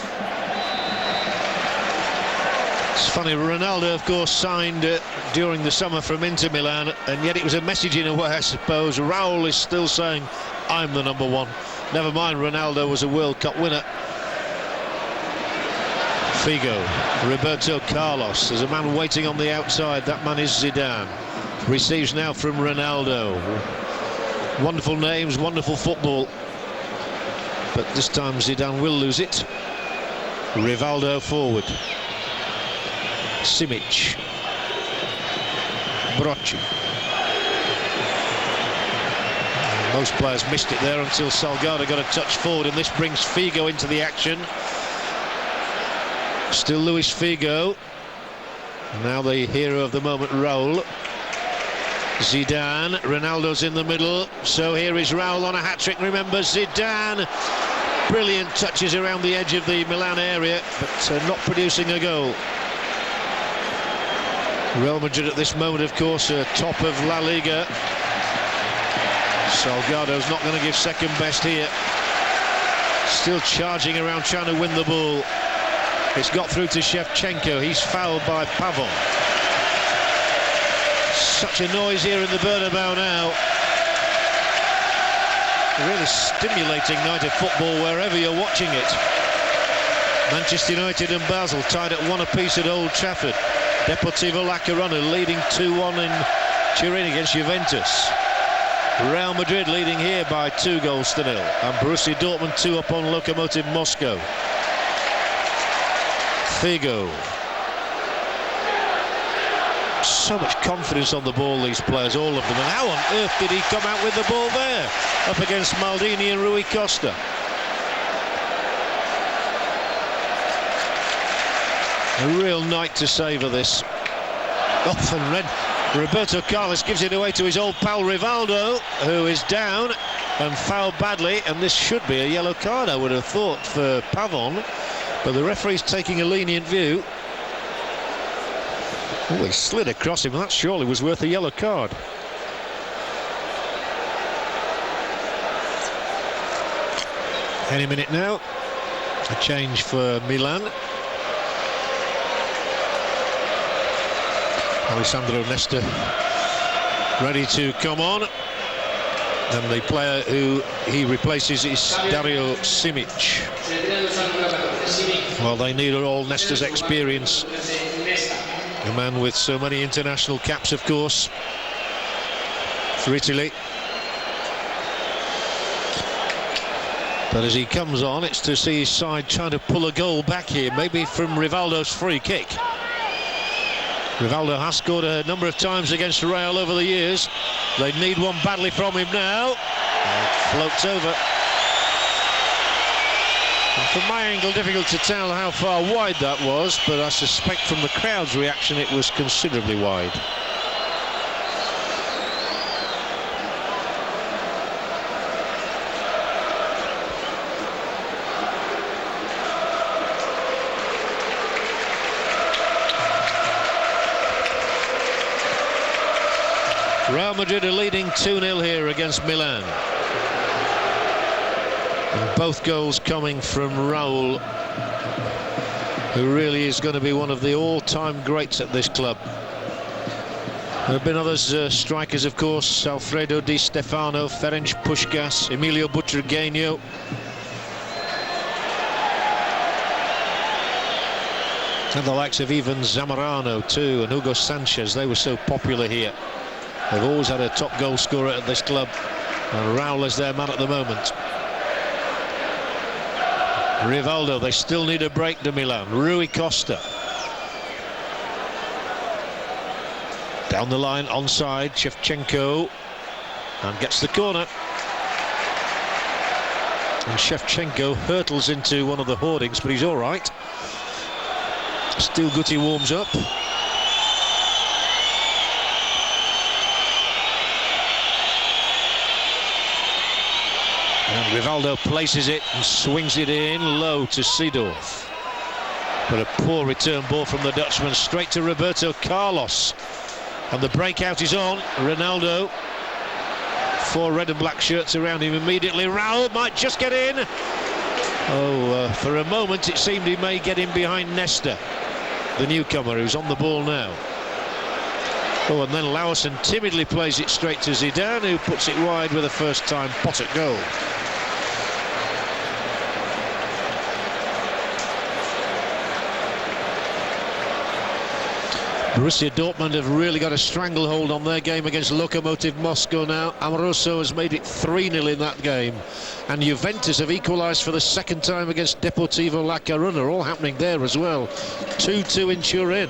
It's funny, Ronaldo, of course, signed during the summer from Inter Milan, and yet it was a message in a way, I suppose. Raul is still saying, I'm the #1. Never mind, Ronaldo was a World Cup winner. Figo, Roberto Carlos, there's a man waiting on the outside, that man is Zidane. Receives now from Ronaldo. Wonderful names, wonderful football, but this time Zidane will lose it. Rivaldo forward. Simic. Brocci. Most players missed it there until Salgado got a touch forward, and this brings Figo into the action. Still Luis Figo. Now the hero of the moment, Raul. Zidane. Ronaldo's in the middle. So here is Raul on a hat-trick. Remember, Zidane. Brilliant touches around the edge of the Milan area, but not producing a goal. Real Madrid at this moment, of course, top of La Liga. Salgado's not going to give second best here. Still charging around, trying to win the ball. It's got through to Shevchenko. He's fouled by Pavon. Such a noise here in the Bernabeu now. A really stimulating night of football wherever you're watching it. Manchester United and Basel tied at 1 apiece at Old Trafford. Deportivo La Corona leading 2-1 in Turin against Juventus. Real Madrid leading here by 2-0, and Borussia Dortmund 2 up on Lokomotiv Moscow. Figo. So much confidence on the ball, these players, all of them. And how on earth did he come out with the ball there? Up against Maldini and Rui Costa. A real night to savour this. Off and red. Roberto Carlos gives it away to his old pal Rivaldo, who is down and fouled badly, and this should be a yellow card, I would have thought, for Pavon, but the referee's taking a lenient view. Oh, he slid across him. That surely was worth a yellow card. Any minute now. A change for Milan. Alessandro Nesta ready to come on, and the player who he replaces is Dario Simic. Well, they need all Nesta's experience, a man with so many international caps, of course, for Italy. But as he comes on, it's to see his side trying to pull a goal back here, maybe from Rivaldo's free kick. Rivaldo has scored a number of times against Real over the years. They need one badly from him now. Floats over. And from my angle, difficult to tell how far wide that was, but I suspect from the crowd's reaction it was considerably wide. Real Madrid are leading 2-0 here against Milan. And both goals coming from Raul, who really is going to be one of the all-time greats at this club. There have been others, strikers, of course: Alfredo Di Stefano, Ferenc Puskás, Emilio Butragueño. And the likes of even Zamorano too, and Hugo Sanchez. They were so popular here. They've always had a top goal scorer at this club, and Raul is their man at the moment. Rivaldo, they still need a break to Milan. Rui Costa. Down the line, onside, Shevchenko, and gets the corner. And Shevchenko hurtles into one of the hoardings, but he's all right. Still Guti warms up. And Rivaldo places it and swings it in low to Seedorf. But a poor return ball from the Dutchman, straight to Roberto Carlos. And the breakout is on. Ronaldo. 4 red and black shirts around him immediately. Raul might just get in. Oh, for a moment it seemed he may get in behind Nesta, the newcomer, who's on the ball now. Oh, and then Lauersen timidly plays it straight to Zidane, who puts it wide with a first-time pot at goal. Borussia Dortmund have really got a stranglehold on their game against Lokomotiv Moscow now. Amoroso has made it 3-0 in that game. And Juventus have equalised for the second time against Deportivo La Coruña, all happening there as well. 2-2 in Turin.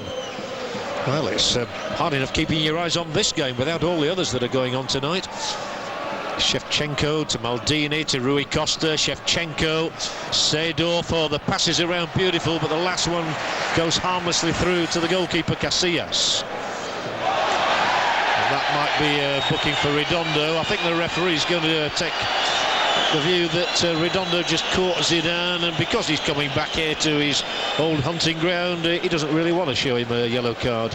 Well, it's hard enough keeping your eyes on this game without all the others that are going on tonight. Shevchenko to Maldini to Rui Costa. Shevchenko, Seedorf. Oh, the passes around beautiful, but the last one goes harmlessly through to the goalkeeper Casillas. And that might be a booking for Redondo. I think the referee's going to take the view that Redondo just caught Zidane, and because he's coming back here to his old hunting ground, he doesn't really want to show him a yellow card.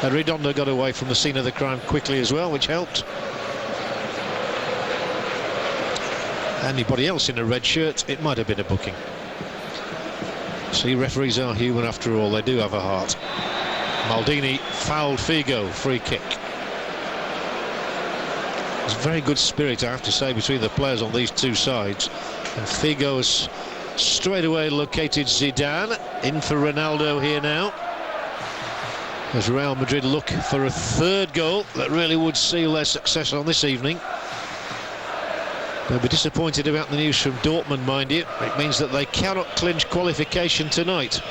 And Redondo got away from the scene of the crime quickly as well, which helped. Anybody else in a red shirt, it might have been a booking. See, referees are human after all, they do have a heart. Maldini fouled Figo, free kick. There's very good spirit, I have to say, between the players on these two sides. And Figo has straight away located Zidane. In for Ronaldo here now. as Real Madrid look for a third goal that really would seal their success on this evening. They'll be disappointed about the news from Dortmund, mind you. It means that they cannot clinch qualification tonight.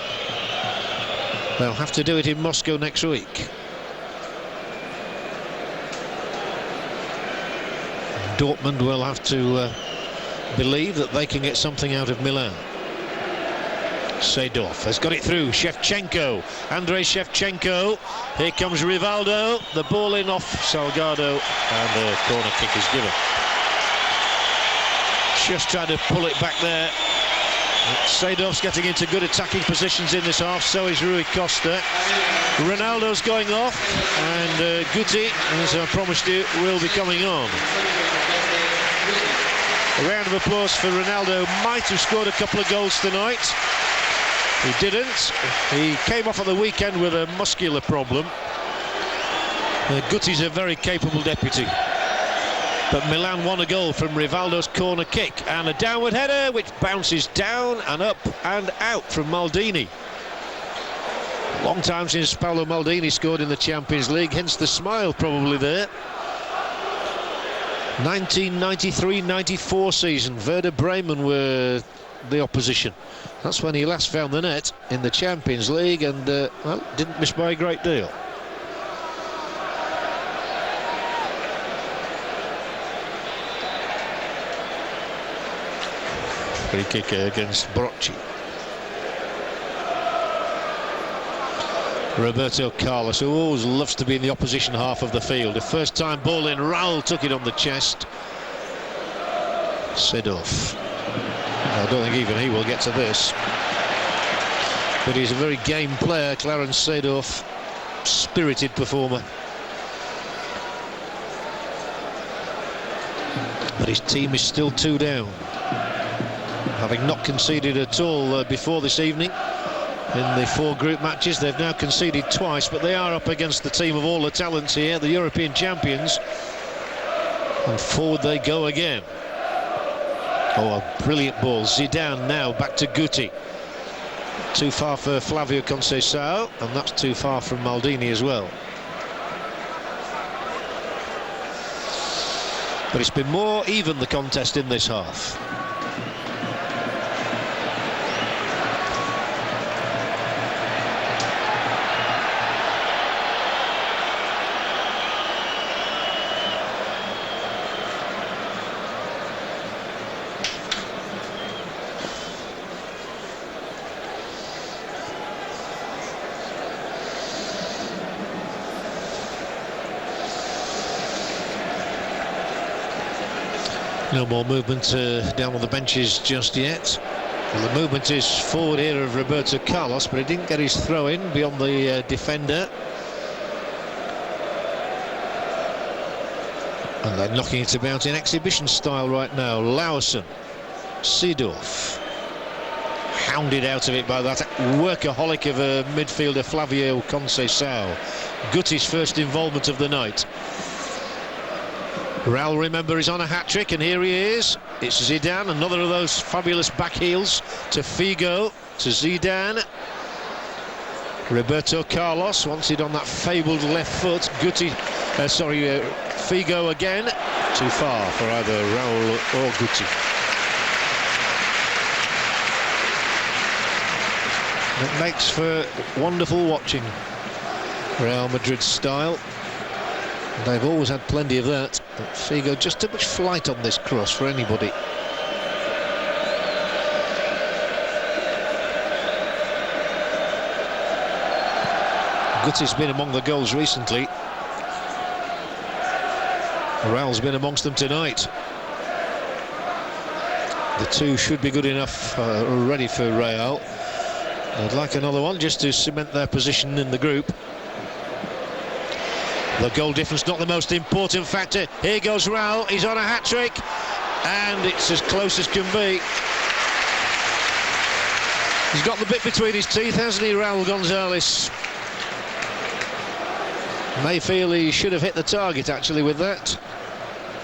They'll have to do it in Moscow next week. Dortmund will have to believe that they can get something out of Milan. Seedorf has got it through. Shevchenko, Andrei Shevchenko. Here comes Rivaldo. The ball in off Salgado, and a corner kick is given. Just trying to pull it back there. Seedorf's getting into good attacking positions in this half. So is Rui Costa. Ronaldo's going off, and Guti, as I promised you, will be coming on. A round of applause for Ronaldo. Might have scored a couple of goals tonight. He didn't. He came off at the weekend with a muscular problem. Guti's a very capable deputy. But Milan won a goal from Rivaldo's corner kick, and a downward header which bounces down and up and out from Maldini. Long time since Paolo Maldini scored in the Champions League, hence the smile probably there. 1993-94 season, Werder Bremen were the opposition. That's when he last found the net in the Champions League, and well, didn't miss by a great deal. Free kick against Brocci. Roberto Carlos, who always loves to be in the opposition half of the field. The first time ball in, Raul took it on the chest. Seedorf. I don't think even he will get to this. But he's a very game player, Clarence Seedorf. Spirited performer. But his team is still 2 down. Having not conceded at all before this evening in the 4 group matches. They've now conceded twice, but they are up against the team of all the talents here, the European champions. And forward they go again. Oh, a brilliant ball. Zidane now back to Guti. Too far for Flavio Conceição, and that's too far from Maldini as well. But it's been more even, the contest in this half. No more movement down on the benches just yet. Well, the movement is forward here of Roberto Carlos, but he didn't get his throw in beyond the defender. And they're knocking it about in exhibition style right now. Lausen, Seedorf, hounded out of it by that workaholic of a midfielder, Flavio Conceição. Guti's first involvement of the night. Raul, remember, is on a hat-trick, and here he is. It's Zidane, another of those fabulous back heels to Figo, to Zidane. Roberto Carlos wants it on that fabled left foot. Figo again. Too far for either Raul or Guti. It makes for wonderful watching, Real Madrid style. They've always had plenty of that. But Figo, just too much flight on this cross for anybody. Guti's been among the goals recently. Raul's been amongst them tonight. The 2 should be good enough already for Real. I'd like another one just to cement their position in the group. The goal difference not the most important factor. Here goes Raul, he's on a hat-trick, and it's as close as can be. He's got the bit between his teeth, hasn't he, Raul Gonzalez? May feel he should have hit the target actually with that.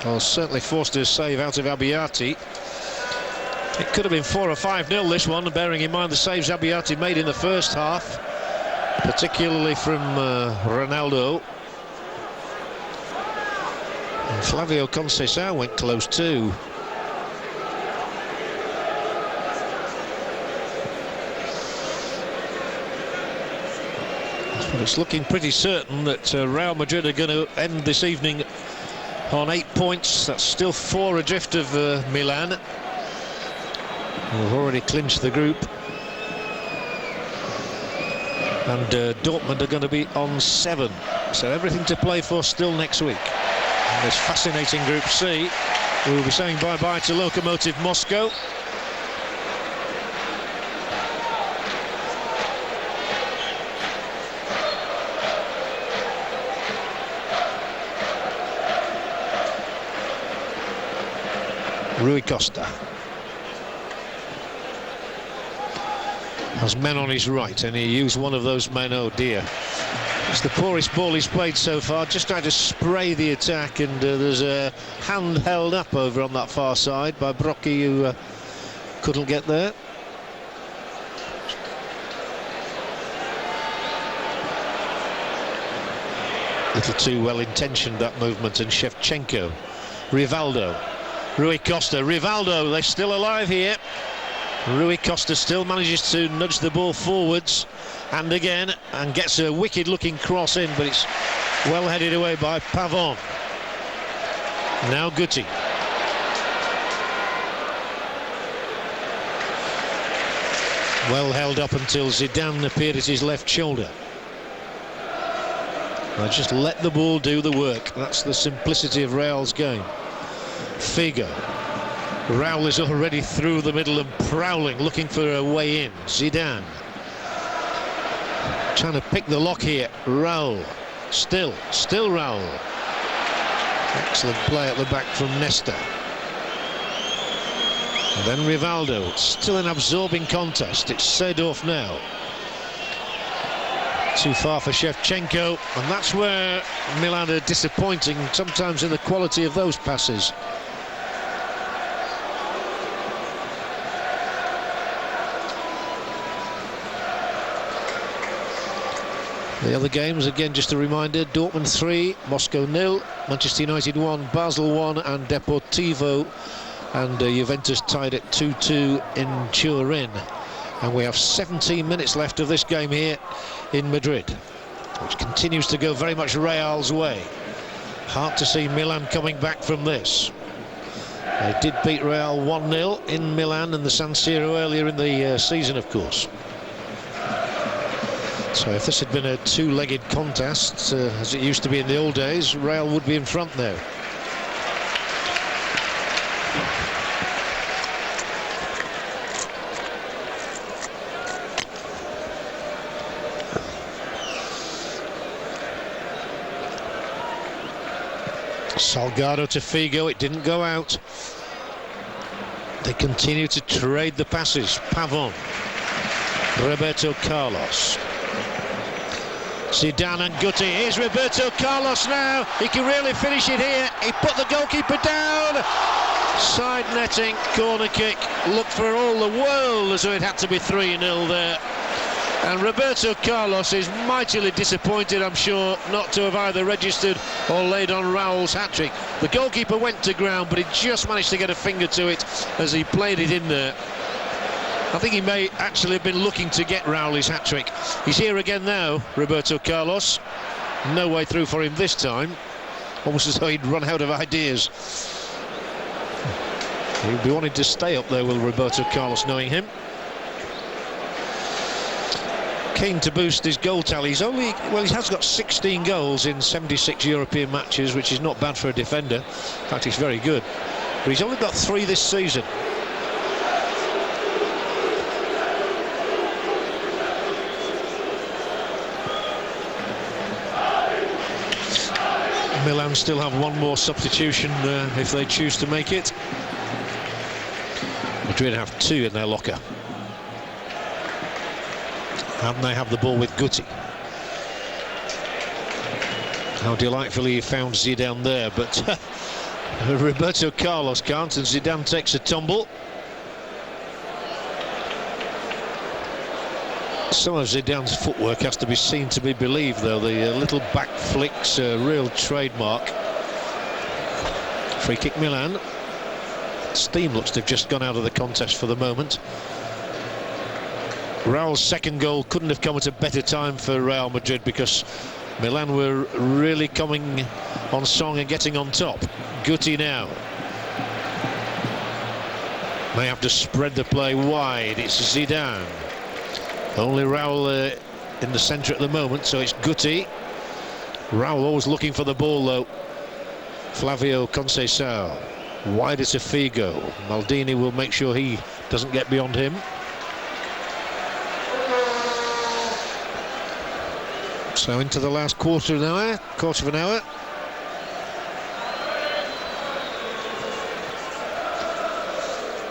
Well, certainly forced a save out of Abbiati. It could have been 4 or 5-0 this one, bearing in mind the saves Abbiati made in the first half. particularly from Ronaldo. And Flavio Conceição went close too. But it's looking pretty certain that Real Madrid are going to end this evening on 8 points. That's still 4 adrift of Milan, who've already clinched the group. And Dortmund are going to be on 7. So everything to play for still next week. In this fascinating Group C, we'll be saying bye-bye to Lokomotiv Moscow. Rui Costa has men on his right, and he used one of those men. Oh dear, it's the poorest ball he's played so far. Just tried to spray the attack, and there's a hand held up over on that far side by Brocchi, who couldn't get there. Little too well intentioned, that movement, and Shevchenko. Rivaldo, Rui Costa, Rivaldo, they're still alive here. Rui Costa still manages to nudge the ball forwards and again, and gets a wicked looking cross in, but it's well headed away by Pavon. Now Guti. Well held up until Zidane appeared at his left shoulder. They just let the ball do the work. That's the simplicity of Real's game. Figo. Raul is already through the middle and prowling, looking for a way in. Zidane trying to pick the lock here. Raul, still Raul. Excellent play at the back from Nesta. And then Rivaldo. It's still an absorbing contest. It's Seedorf now. Too far for Shevchenko, and that's where Milan are disappointing sometimes in the quality of those passes. The other games, again, just a reminder: Dortmund 3, Moscow 0, Manchester United 1, Basel 1, and Deportivo and Juventus tied at 2-2 in Turin. And we have 17 minutes left of this game here in Madrid, which continues to go very much Real's way. Hard to see Milan coming back from this. They did beat Real 1-0 in Milan and the San Siro earlier in the season, of course. So if this had been a two-legged contest, as it used to be in the old days, Real would be in front there. Salgado to Figo, it didn't go out. They continue to trade the passes. Pavon, Roberto Carlos, Zidane and Guti. Here's Roberto Carlos now. He can really finish it here. He put the goalkeeper down. Side netting, corner kick. Looked for all the world as though it had to be 3-0 there. And Roberto Carlos is mightily disappointed, I'm sure, not to have either registered or laid on Raul's hat-trick. The goalkeeper went to ground, but he just managed to get a finger to it as he played it in there. I think he may actually have been looking to get Raul his hat-trick. He's here again now, Roberto Carlos. No way through for him this time. Almost as though he'd run out of ideas. He'll be wanting to stay up there, will Roberto Carlos, knowing him. Keen to boost his goal tally. He has got 16 goals in 76 European matches, which is not bad for a defender. In fact, it's very good. But he's only got 3 this season. Milan still have one more substitution if they choose to make it. Madrid have 2 in their locker. And they have the ball with Guti. How delightfully he found Zidane there, but Roberto Carlos can't, and Zidane takes a tumble. Some of Zidane's footwork has to be seen to be believed, though. The little back flicks, real trademark. Free kick Milan. Steam looks to have just gone out of the contest for the moment. Raul's second goal couldn't have come at a better time for Real Madrid, because Milan were really coming on song and getting on top. Guti now. May have to spread the play wide. It's Zidane. Only Raul in the centre at the moment, so it's Guti. Raul always looking for the ball, though. Flavio Conceição. Wider to Figo. Maldini will make sure he doesn't get beyond him. So into the last quarter of an hour.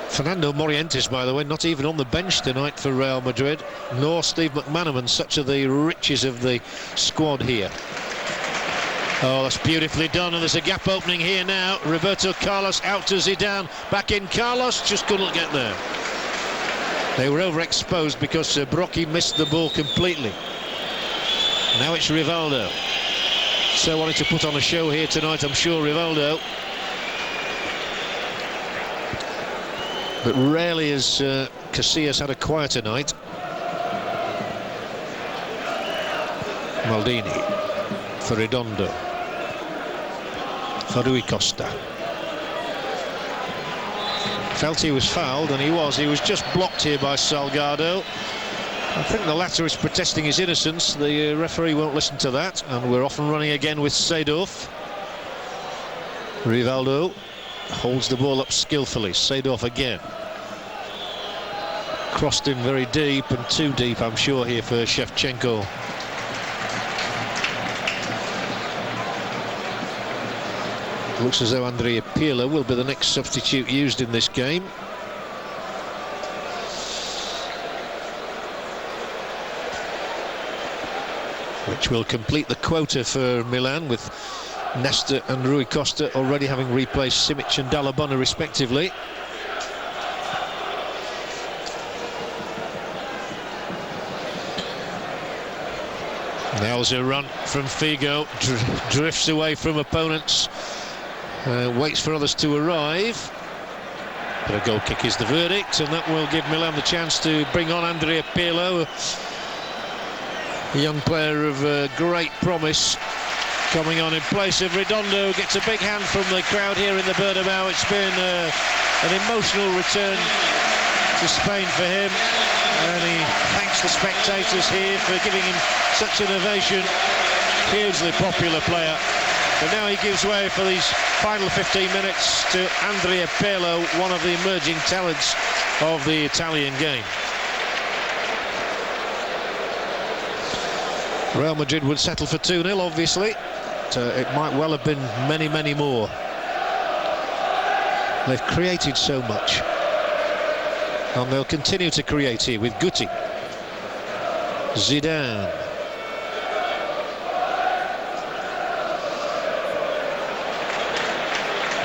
Fernando Morientes, by the way, not even on the bench tonight for Real Madrid, nor Steve McManaman. Such are the riches of the squad here. Oh, that's beautifully done, and there's a gap opening here now. Roberto Carlos out to Zidane, back in Carlos, just couldn't get there. They were overexposed because Brocchi missed the ball completely. Now it's Rivaldo. So wanted to put on a show here tonight, I'm sure, Rivaldo. But rarely has Casillas had a quieter night. Maldini for Redondo. For Rui Costa. Felt he was fouled, and he was just blocked here by Salgado. I think the latter is protesting his innocence. The referee won't listen to that, and we're off and running again with Seedorf. Rivaldo holds the ball up skillfully. Seedorf again. Crossed him very deep, and too deep, I'm sure, here for Shevchenko. Looks as though Andrea Pirlo will be the next substitute used in this game. Which will complete the quota for Milan, with Nesta and Rui Costa already having replaced Simic and Dall'Abona respectively. Now's a run from Figo, drifts away from opponents, waits for others to arrive. But a goal kick is the verdict, and that will give Milan the chance to bring on Andrea Pirlo, a young player of great promise, coming on in place of Redondo. Gets a big hand from the crowd here in the Bernabeu. It's been an emotional return to Spain for him, and he thanks the spectators here for giving him such an ovation. Hugely popular player, but now he gives way for these final 15 minutes to Andrea Pirlo, one of the emerging talents of the Italian game. Real Madrid would settle for 2-0, obviously. It might well have been many, many more. They've created so much, and they'll continue to create here with Guti. Zidane.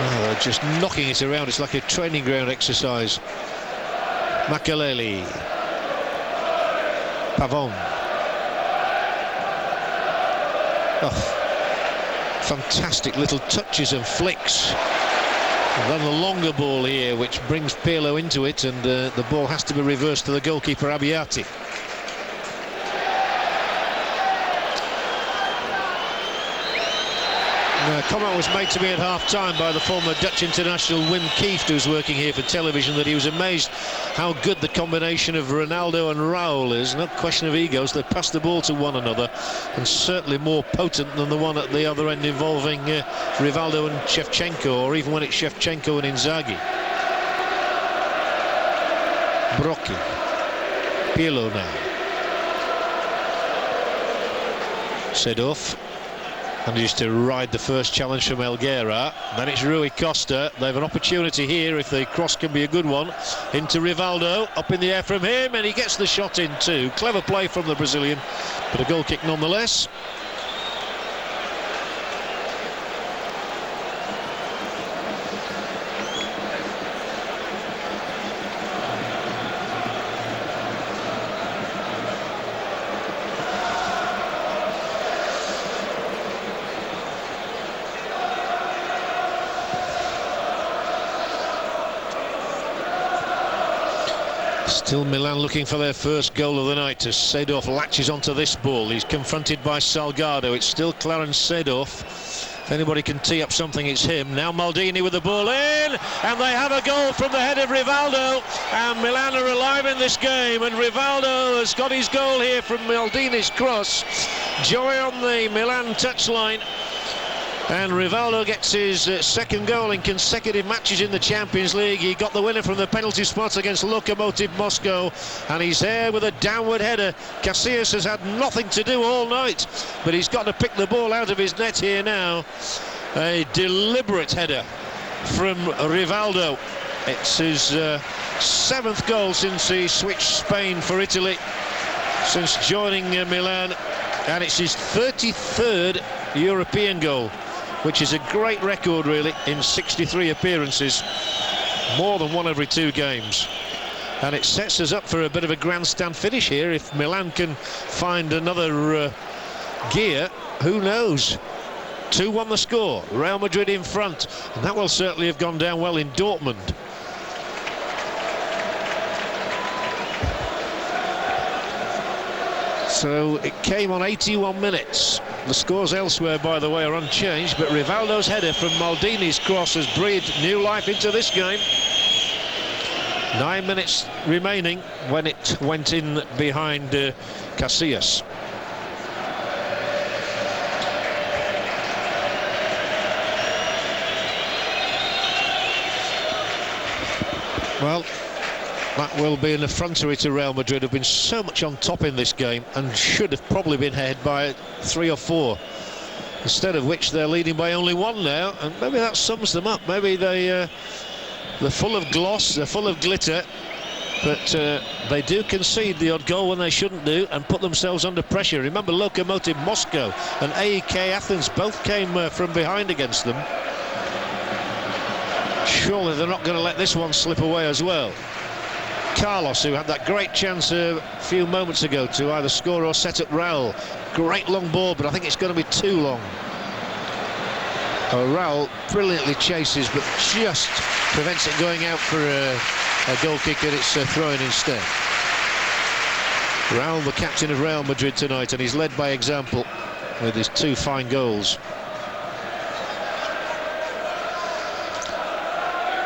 Oh, they're just knocking it around. It's like a training ground exercise. Makelele. Pavon. Oh, fantastic little touches and flicks. And then the longer ball here, which brings Pirlo into it, and the ball has to be reversed to the goalkeeper Abbiati. A comment was made to me at half-time by the former Dutch international Wim Kieft, who's working here for television, that he was amazed how good the combination of Ronaldo and Raul is. No question of egos, they pass the ball to one another, and certainly more potent than the one at the other end involving Rivaldo and Shevchenko, or even when it's Shevchenko and Inzaghi. Brocchi. Pirlo now. Seedorf. And used to ride the first challenge from Elguera. Then it's Rui Costa. They have an opportunity here, if the cross can be a good one, into Rivaldo. Up in the air from him, and he gets the shot in too. Clever play from the Brazilian, but a goal kick nonetheless. Still Milan looking for their first goal of the night as Seedorf latches onto this ball. He's confronted by Salgado. It's still Clarence Seedorf. If anybody can tee up something, it's him. Now Maldini with the ball in, and they have a goal from the head of Rivaldo, and Milan are alive in this game, and Rivaldo has got his goal here from Maldini's cross. Joy on the Milan touchline, and Rivaldo gets his second goal in consecutive matches in the Champions League. He got the winner from the penalty spot against Lokomotiv Moscow, and he's there with a downward header. Casillas has had nothing to do all night, but he's got to pick the ball out of his net here now. A deliberate header from Rivaldo. It's his seventh goal since he switched Spain for Italy, since joining Milan, and it's his 33rd European goal, which is a great record really in 63 appearances, more than one every 2 games. And it sets us up for a bit of a grandstand finish here. If Milan can find another gear, who knows? 2-1 the score, Real Madrid in front, and that will certainly have gone down well in Dortmund. So it came on 81 minutes. The scores elsewhere, by the way, are unchanged, but Rivaldo's header from Maldini's cross has breathed new life into this game. 9 minutes remaining when it went in behind Casillas. Well, that will be an effrontery to Real Madrid, who've been so much on top in this game and should have probably been ahead by 3 or 4, instead of which they're leading by only 1 now, and maybe that sums them up. Maybe they're full of gloss, they're full of glitter, but they do concede the odd goal when they shouldn't do and put themselves under pressure. Remember, Lokomotiv Moscow and AEK Athens both came from behind against them. Surely they're not going to let this one slip away as well. Carlos, who had that great chance a few moments ago to either score or set up Raul. Great long ball, but I think it's going to be too long. Raul brilliantly chases, but just prevents it going out for a goal kick, and it's thrown instead. Raul, the captain of Real Madrid tonight, and he's led by example with his 2 fine goals.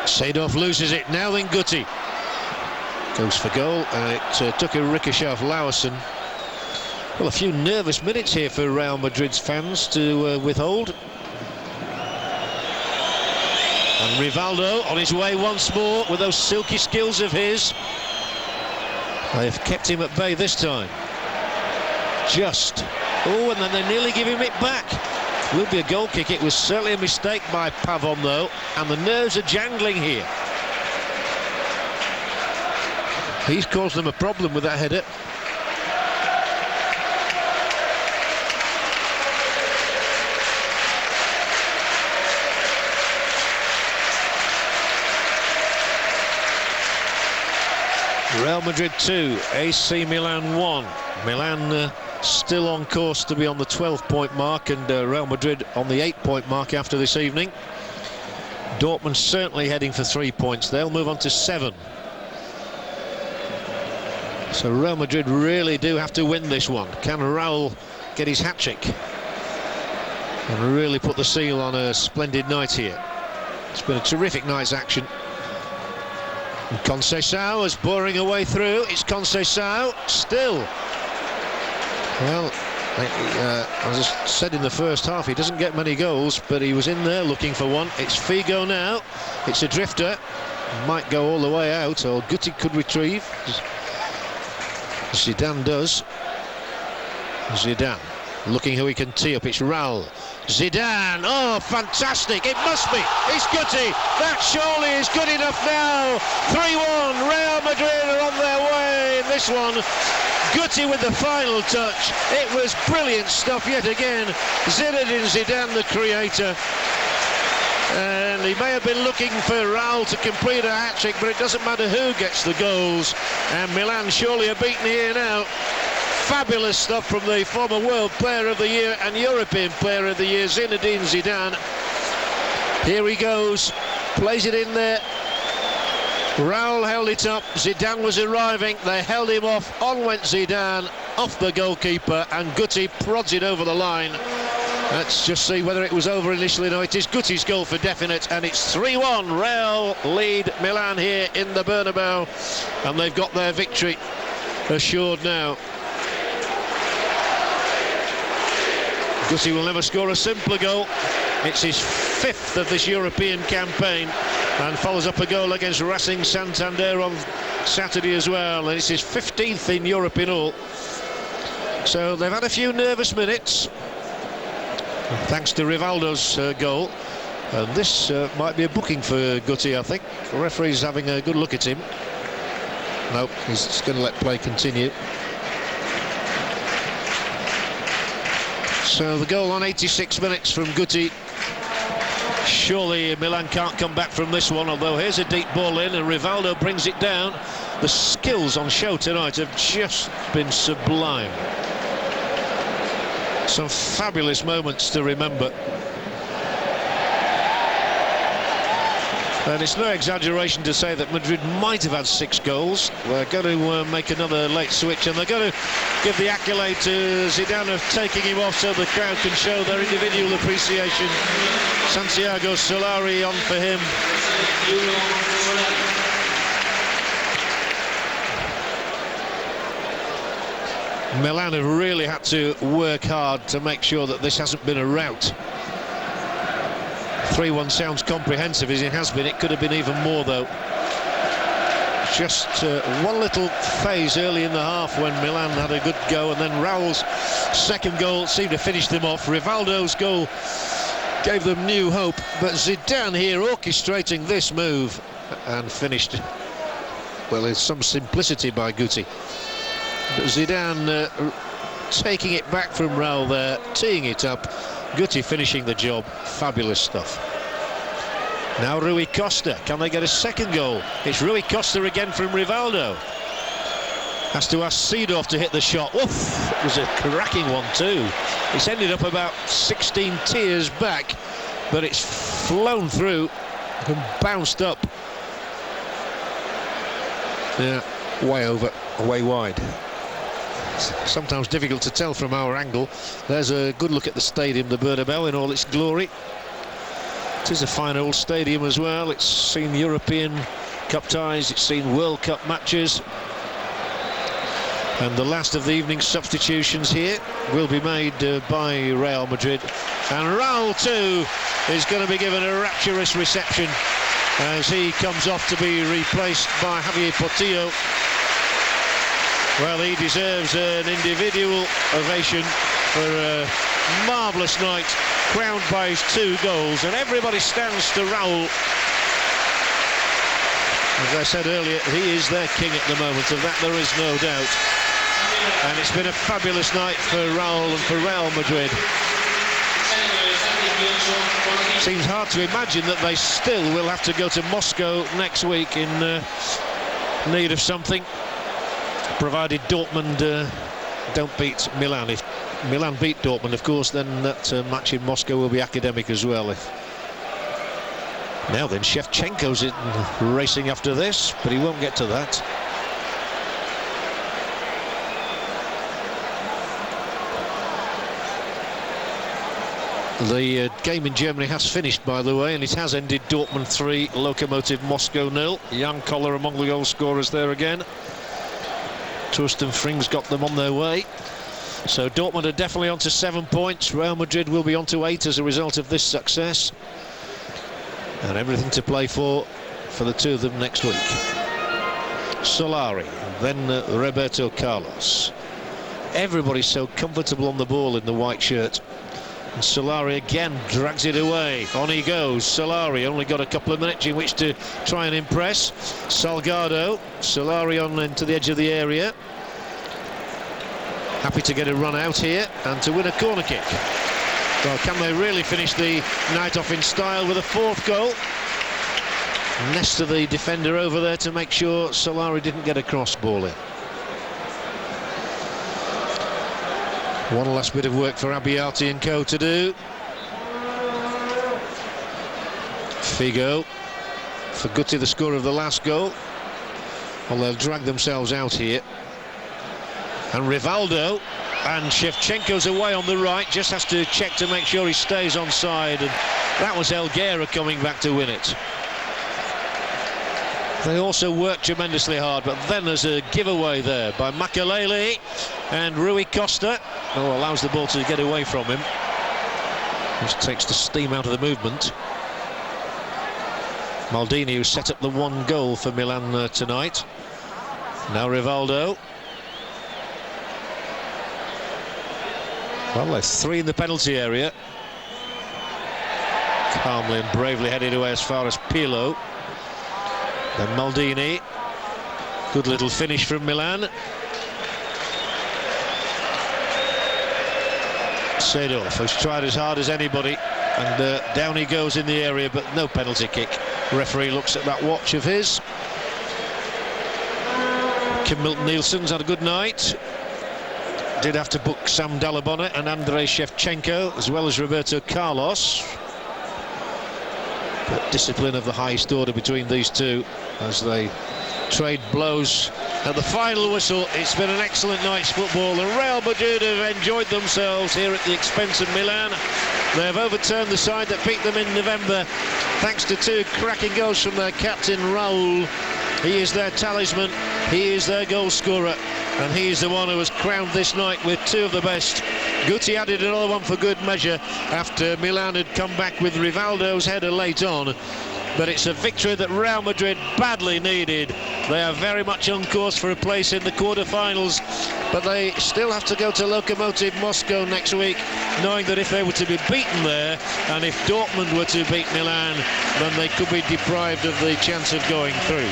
Seedorf loses it, now then Guti goes for goal, and it took a ricochet off Lauerson. Well, a few nervous minutes here for Real Madrid's fans to withhold. And Rivaldo on his way once more with those silky skills of his. They've kept him at bay this time. Just. Oh, and then they nearly give him it back. Will be a goal kick. It was certainly a mistake by Pavon, though, and the nerves are jangling here. He's caused them a problem with that header. Real Madrid 2, AC Milan 1. Milan still on course to be on the 12-point mark, and Real Madrid on the 8-point mark after this evening. Dortmund certainly heading for 3 points. They'll move on to 7. So Real Madrid really do have to win this one. Can Raul get his hat-trick and really put the seal on a splendid night here? It's been a terrific night's action. And Conceição is boring away through. It's Conceição still. Well, as I said in the first half, he doesn't get many goals, but he was in there looking for one. It's Figo now. It's a drifter. Might go all the way out, or Guti could retrieve. Zidane does. Zidane looking who he can tee up. It's Raul. Zidane, oh, fantastic, it must be, it's Guti, that surely is good enough now. 3-1, Real Madrid are on their way in this one. Guti with the final touch. It was brilliant stuff yet again. Zinedine Zidane, the creator. And he may have been looking for Raul to complete a hat-trick, but it doesn't matter who gets the goals. And Milan surely are beaten here now. Fabulous stuff from the former World Player of the Year and European Player of the Year, Zinedine Zidane. Here he goes, plays it in there. Raul held it up, Zidane was arriving, they held him off, on went Zidane, off the goalkeeper, and Guti prods it over the line. Let's just see whether it was over initially. No, it is Guti's goal for definite, and it's 3-1. Real lead Milan here in the Bernabeu, and they've got their victory assured now. Guti will never score a simpler goal. It's his 5th of this European campaign, and follows up a goal against Racing Santander on Saturday as well, and it's his 15th in Europe in all. So they've had a few nervous minutes, thanks to Rivaldo's goal, and this might be a booking for Guti, I think. The referee's having a good look at him. No, he's going to let play continue. So the goal on 86 minutes from Guti. Surely Milan can't come back from this one, although here's a deep ball in and Rivaldo brings it down. The skills on show tonight have just been sublime. Some fabulous moments to remember. And it's no exaggeration to say that Madrid might have had 6 goals. They're going to make another late switch, and they're going to give the accolade to Zidane of taking him off so the crowd can show their individual appreciation. Santiago Solari on for him. Milan have really had to work hard to make sure that this hasn't been a rout. 3-1 sounds comprehensive as it has been. It could have been even more though. Just one little phase early in the half when Milan had a good go, and then Raul's second goal seemed to finish them off. Rivaldo's goal gave them new hope, but Zidane here orchestrating this move and finished, well, there's some simplicity by Guti. But Zidane taking it back from Raul there, teeing it up. Guti finishing the job. Fabulous stuff. Now Rui Costa. Can they get a second goal? It's Rui Costa again from Rivaldo. Has to ask Seedorf to hit the shot. Oof! It was a cracking one too. It's ended up about 16 tiers back, but it's flown through and bounced up. Yeah, way over, way wide. Sometimes difficult to tell from our angle. There's a good look at the stadium, the Bernabeu, in all its glory. It is a fine old stadium as well. It's seen European Cup ties, it's seen World Cup matches. And the last of the evening's substitutions here will be made by Real Madrid. And Raul too is going to be given a rapturous reception as he comes off to be replaced by Javier Portillo. Well, he deserves an individual ovation for a marvellous night, crowned by his 2 goals, and everybody stands to Raul. As I said earlier, he is their king at the moment, of that there is no doubt. And it's been a fabulous night for Raul and for Real Madrid. Seems hard to imagine that they still will have to go to Moscow next week in need of something, provided Dortmund don't beat Milan. If Milan beat Dortmund, of course, then that match in Moscow will be academic as well. Now then, Shevchenko's in racing after this, but he won't get to that. The game in Germany has finished, by the way, and it has ended Dortmund 3, Lokomotiv Moscow 0. Jan Koller among the goal scorers there again. Torsten Frings got them on their way. So Dortmund are definitely on to 7 points. Real Madrid will be on to 8 as a result of this success. And everything to play for the two of them next week. Solari, then Roberto Carlos. Everybody's so comfortable on the ball in the white shirt. And Solari again drags it away. On he goes. Solari only got a couple of minutes in which to try and impress. Salgado. Solari on into the edge of the area. Happy to get a run out here and to win a corner kick. Well, can they really finish the night off in style with a 4th goal? Nesta, the defender over there, to make sure Solari didn't get a cross ball in. One last bit of work for Abbiati and co to do. Figo. for Guti, the scorer of the last goal. Well, they'll drag themselves out here. And Rivaldo, and Shevchenko's away on the right, just has to check to make sure he stays onside, and that was Elguera coming back to win it. They also work tremendously hard, but then there's a giveaway there by Makelele, and Rui Costa allows the ball to get away from him. Just takes the steam out of the movement. Maldini, who set up the one goal for Milan tonight. Now Rivaldo. Well, there's 3 in the penalty area. Calmly and bravely headed away as far as Pirlo. Then Maldini. Good little finish from Milan. Seedorf, who's tried as hard as anybody, and down he goes in the area, but no penalty kick. Referee looks at that watch of his. Kim Milton-Nielsen's had a good night. Did have to book Sam Dalabona and Andrei Shevchenko, as well as Roberto Carlos. But discipline of the highest order between these two as they trade blows at the final whistle. It's been an excellent night's football. The Real Madrid have enjoyed themselves here at the expense of Milan. They have overturned the side that beat them in November, thanks to 2 cracking goals from their captain Raul. He is their talisman, he is their goal scorer, and he is the one who was crowned this night with 2 of the best. Guti added another one for good measure after Milan had come back with Rivaldo's header late on. But it's a victory that Real Madrid badly needed. They are very much on course for a place in the quarter-finals, but they still have to go to Lokomotiv Moscow next week, knowing that if they were to be beaten there, and if Dortmund were to beat Milan, then they could be deprived of the chance of going through.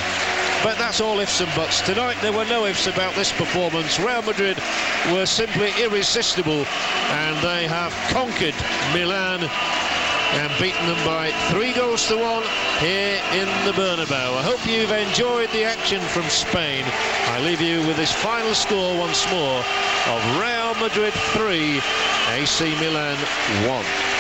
But that's all ifs and buts. Tonight there were no ifs about this performance. Real Madrid were simply irresistible, and they have conquered Milan and beaten them by 3-1 here in the Bernabeu. I hope you've enjoyed the action from Spain. I leave you with this final score once more of Real Madrid 3, AC Milan 1.